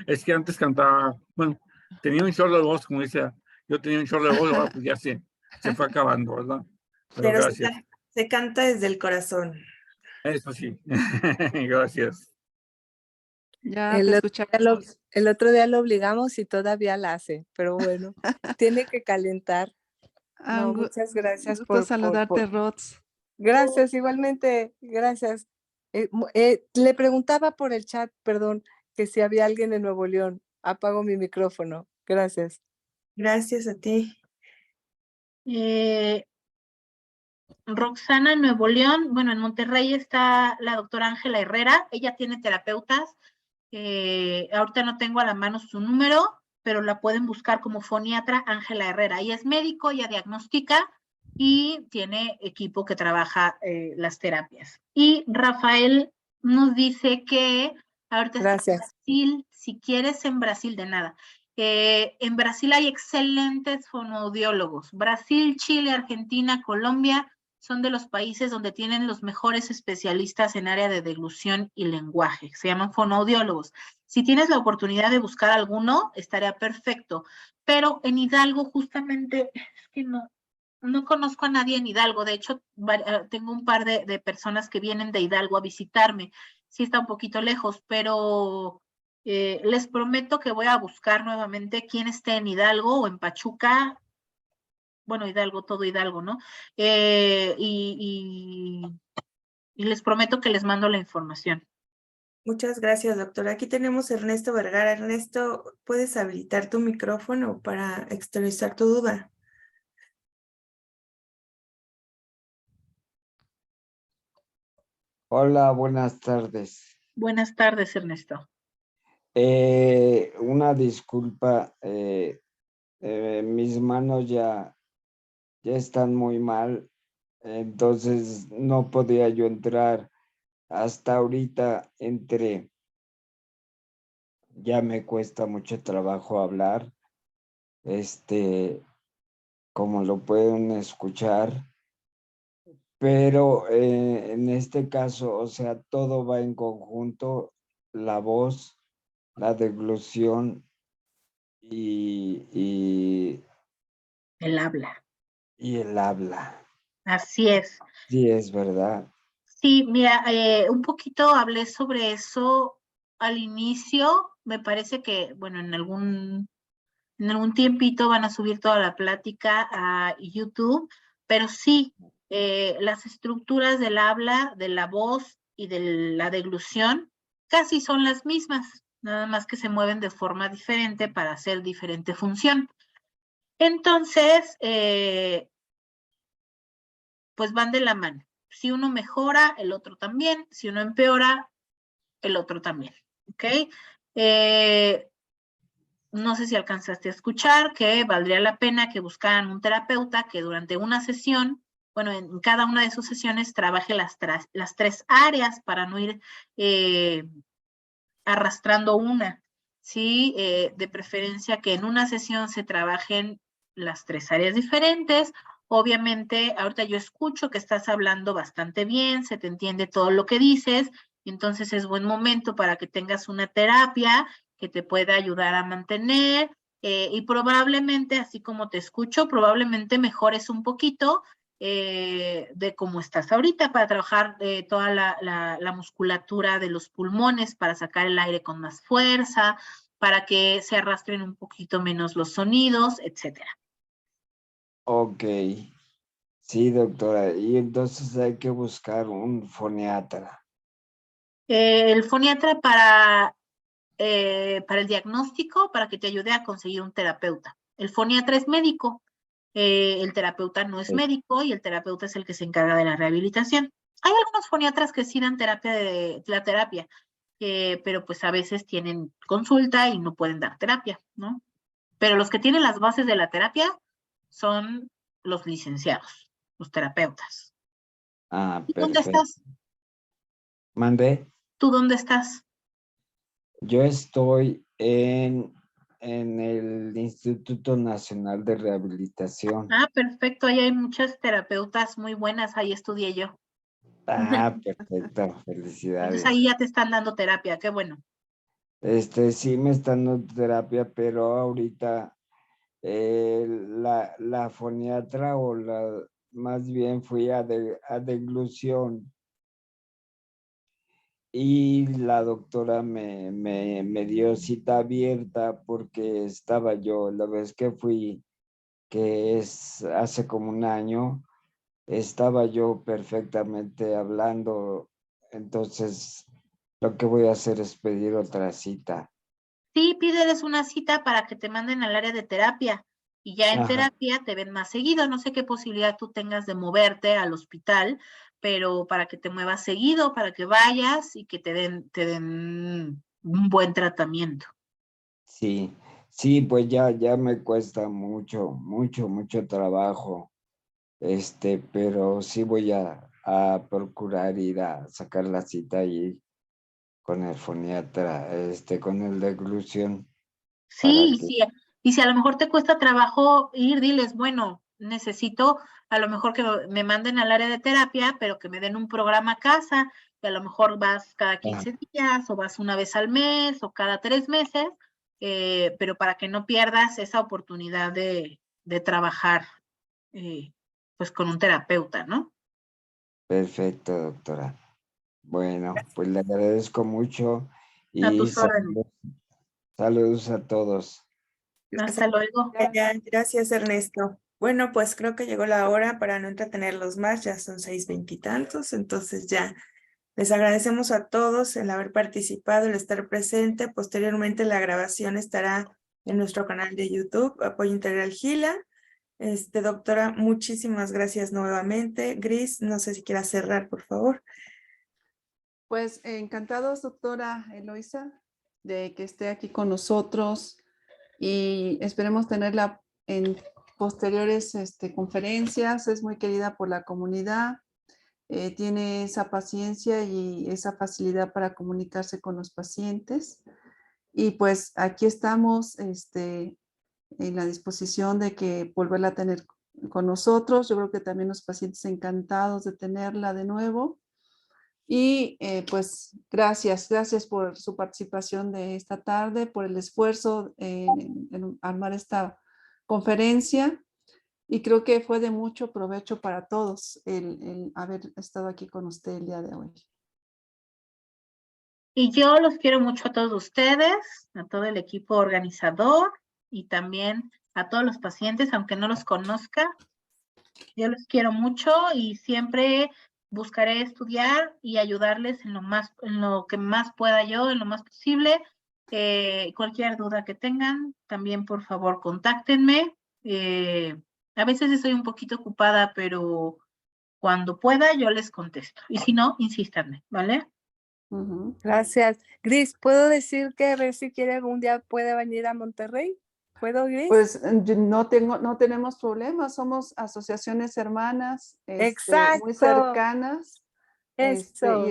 Es que antes cantaba, bueno, tenía un chorro de voz, como decía, yo tenía un chorro de voz, ahora pues ya se fue acabando, ¿verdad? Pero Pero gracias. se canta desde el corazón. Eso sí, gracias. Ya te escuchamos. El otro día lo obligamos y todavía la hace, pero bueno, tiene que calentar. No, muchas gracias Gusto saludarte, Rods. Gracias, igualmente, gracias. Le preguntaba por el chat, perdón, que si había alguien en Nuevo León. Apago mi micrófono. Gracias. Gracias a ti. Roxana, en Nuevo León, bueno, en Monterrey está la doctora Ángela Herrera, ella tiene terapeutas, ahorita no tengo a la mano su número, pero la pueden buscar como foniatra Ángela Herrera. Ella es médico, ella diagnostica y tiene equipo que trabaja las terapias. Y Rafael nos dice que ahorita está en Brasil, si quieres en Brasil, de nada. En Brasil hay excelentes fonoaudiólogos. Brasil, Chile, Argentina, Colombia son de los países donde tienen los mejores especialistas en área de deglución y lenguaje. Se llaman fonoaudiólogos. Si tienes la oportunidad de buscar alguno, estaría perfecto. Pero en Hidalgo, justamente, es que no conozco a nadie en Hidalgo. De hecho, tengo un par de personas que vienen de Hidalgo a visitarme. Sí está un poquito lejos, pero les prometo que voy a buscar nuevamente quién esté en Hidalgo o en Pachuca. Bueno, Hidalgo, todo Hidalgo, ¿no? Y les prometo que les mando la información. Muchas gracias, doctora. Aquí tenemos a Ernesto Vergara. Ernesto, ¿puedes habilitar tu micrófono para exteriorizar tu duda? Hola, buenas tardes. Buenas tardes, Ernesto. Una disculpa, mis manos ya están muy mal, entonces no podía yo entrar. Hasta ahorita entré. Ya me cuesta mucho trabajo hablar, como lo pueden escuchar, pero en este caso, o sea, todo va en conjunto, la voz, la deglución y el habla. Y el habla. Así es. Sí, es verdad. Sí, mira, un poquito hablé sobre eso al inicio. Me parece que, bueno, en algún tiempito van a subir toda la plática a YouTube, pero sí, las estructuras del habla, de la voz y de la deglución casi son las mismas, nada más que se mueven de forma diferente para hacer diferente función. Entonces, pues van de la mano. Si uno mejora, el otro también. Si uno empeora, el otro también. ¿Ok? No sé si alcanzaste a escuchar que valdría la pena que buscaran un terapeuta que durante una sesión, bueno, en cada una de sus sesiones trabaje las tres áreas para no ir arrastrando una. Sí, de preferencia que en una sesión se trabajen las tres áreas diferentes. Obviamente, ahorita yo escucho que estás hablando bastante bien, se te entiende todo lo que dices, entonces es buen momento para que tengas una terapia que te pueda ayudar a mantener y probablemente, así como te escucho, probablemente mejores un poquito de cómo estás ahorita para trabajar toda la musculatura de los pulmones para sacar el aire con más fuerza, para que se arrastren un poquito menos los sonidos, etcétera. Ok. Sí, doctora. Y entonces hay que buscar un foniatra. El foniatra para el diagnóstico, para que te ayude a conseguir un terapeuta. El foniatra es médico, el terapeuta no es médico y el terapeuta es el que se encarga de la rehabilitación. Hay algunos foniatras que sí dan la terapia, pero pues a veces tienen consulta y no pueden dar terapia, ¿no? Pero los que tienen las bases de la terapia son los licenciados, los terapeutas. Ah, ¿Tú dónde perfecto. estás? ¿Mandé? ¿Tú dónde estás? Yo estoy en el Instituto Nacional de Rehabilitación. Ah, perfecto, ahí hay muchas terapeutas muy buenas, ahí estudié yo. Ah, perfecto, Entonces felicidades. ahí ya te están dando terapia, qué bueno. Sí me están dando terapia, pero ahorita la foniatra más bien fui a deglución y la doctora me dio cita abierta porque estaba yo, la vez que fui, que es hace como un año, estaba yo perfectamente hablando, entonces lo que voy a hacer es pedir otra cita. Sí, pídeles una cita para que te manden al área de terapia y ya en Ajá. terapia te ven más seguido. No sé qué posibilidad tú tengas de moverte al hospital, pero para que te muevas seguido, para que vayas y que te den un buen tratamiento. Sí, sí, pues ya me cuesta mucho trabajo, pero sí voy a procurar ir a sacar la cita ahí con el foniatra, con el de oclusión, para Sí, que, sí, y si a lo mejor te cuesta trabajo ir, diles, bueno, necesito a lo mejor que me manden al área de terapia, pero que me den un programa a casa, y a lo mejor vas cada 15 días, o vas una vez al mes, o cada 3 meses, pero para que no pierdas esa oportunidad de trabajar, pues con un terapeuta, ¿no? perfecto, doctora. Bueno, pues le agradezco mucho A y tus órdenes. saludos a todos. Hasta luego. Gracias, Ernesto. Bueno, pues creo que llegó la hora para no entretenerlos más, ya son 6:20 y tantos, entonces ya les agradecemos a todos el haber participado, el estar presente. Posteriormente la grabación estará en nuestro canal de YouTube, Apoyo Integral Gila. Doctora, muchísimas gracias nuevamente. Gris, no sé si quiera cerrar, por favor. Pues encantados, doctora Eloisa, de que esté aquí con nosotros y esperemos tenerla en posteriores conferencias. Es muy querida por la comunidad, tiene esa paciencia y esa facilidad para comunicarse con los pacientes. Y pues aquí estamos en la disposición de que volverla a tener con nosotros. Yo creo que también los pacientes encantados de tenerla de nuevo. Y pues gracias por su participación de esta tarde, por el esfuerzo en armar esta conferencia y creo que fue de mucho provecho para todos el haber estado aquí con usted el día de hoy. Y yo los quiero mucho a todos ustedes, a todo el equipo organizador y también a todos los pacientes, aunque no los conozca. Yo los quiero mucho y siempre buscaré estudiar y ayudarles en lo que más pueda yo, en lo más posible. Cualquier duda que tengan, también por favor contáctenme. A veces estoy un poquito ocupada, pero cuando pueda yo les contesto. Y si no, insístanme, ¿vale? Gracias. Gris, ¿puedo decir que a ver si quiere algún día puede venir a Monterrey? ¿Puedo, Gris? Pues no tenemos problemas, somos asociaciones hermanas, Exacto. muy cercanas. Eso.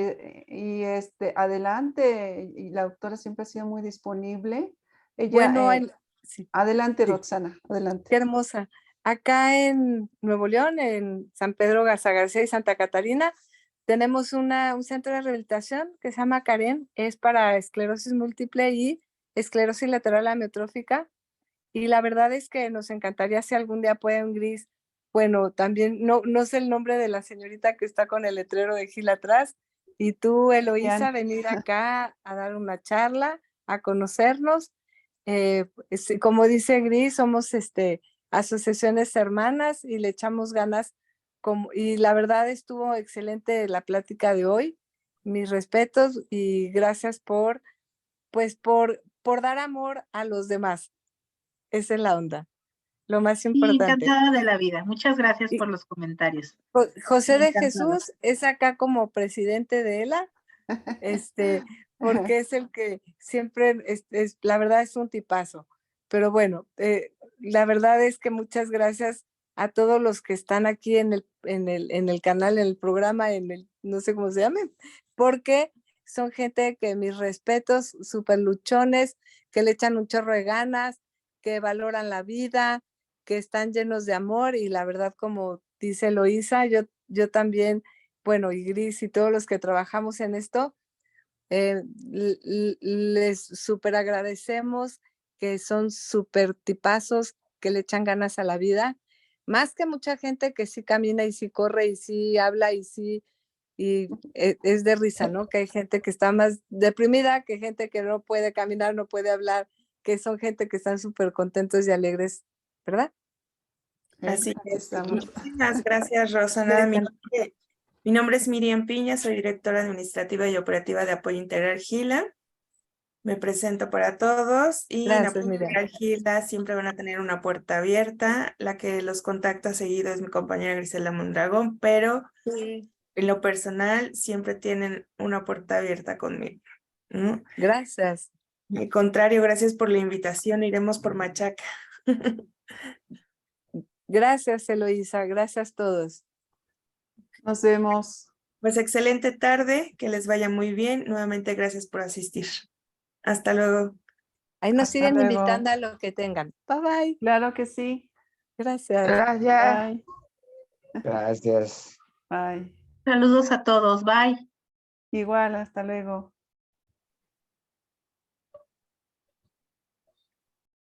Adelante, y la doctora siempre ha sido muy disponible. Ella, Bueno, sí. adelante, Sí. Roxana, adelante. Qué hermosa. Acá en Nuevo León, en San Pedro Garza García y Santa Catarina, tenemos un centro de rehabilitación que se llama CAREN, es para esclerosis múltiple y esclerosis lateral amiotrófica. Y la verdad es que nos encantaría si algún día pueden, Gris, bueno, también, no sé el nombre de la señorita que está con el letrero de Gil atrás, y tú, Eloísa, venir acá a dar una charla, a conocernos. Como dice Gris, somos asociaciones hermanas y le echamos ganas, y la verdad estuvo excelente la plática de hoy. Mis respetos y gracias por dar amor a los demás. Esa es la onda, lo más Y importante. encantada de la vida. Muchas gracias por los comentarios. José de Encantada. Jesús es acá como presidente de ELA, porque es el que siempre, la verdad es un tipazo. Pero bueno, la verdad es que muchas gracias a todos los que están aquí en el canal, en el programa, no sé cómo se llame, porque son gente que mis respetos, súper luchones, que le echan un chorro de ganas, que valoran la vida, que están llenos de amor y la verdad, como dice Eloísa, yo también, bueno, y Gris y todos los que trabajamos en esto, les súper agradecemos que son súper tipazos, que le echan ganas a la vida, más que mucha gente que sí camina y sí corre y sí habla y sí, y es de risa, ¿no? Que hay gente que está más deprimida, que gente que no puede caminar, no puede hablar, que son gente que están súper contentos y alegres, ¿verdad? Así Aquí es. estamos. Muchísimas gracias, Rosana. Mi nombre es Miriam Piña, soy directora administrativa y operativa de Apoyo Integral Gila. Me presento para todos y en Gracias, Apoyo Miriam. Integral Gila siempre van a tener una puerta abierta. La que los contacta seguido es mi compañera Grisela Mondragón, pero Sí. en lo personal siempre tienen una puerta abierta conmigo, ¿no? Gracias. Al contrario, gracias por la invitación. Iremos por Machaca. Gracias, Eloísa. Gracias a todos. Nos vemos. Pues excelente tarde, que les vaya muy bien. Nuevamente, gracias por asistir. Hasta luego. Ahí nos Hasta siguen luego. invitando a lo que tengan. Bye bye. Claro que sí. Gracias. Gracias. Bye. Gracias. Bye. Saludos a todos, bye. Igual, hasta luego.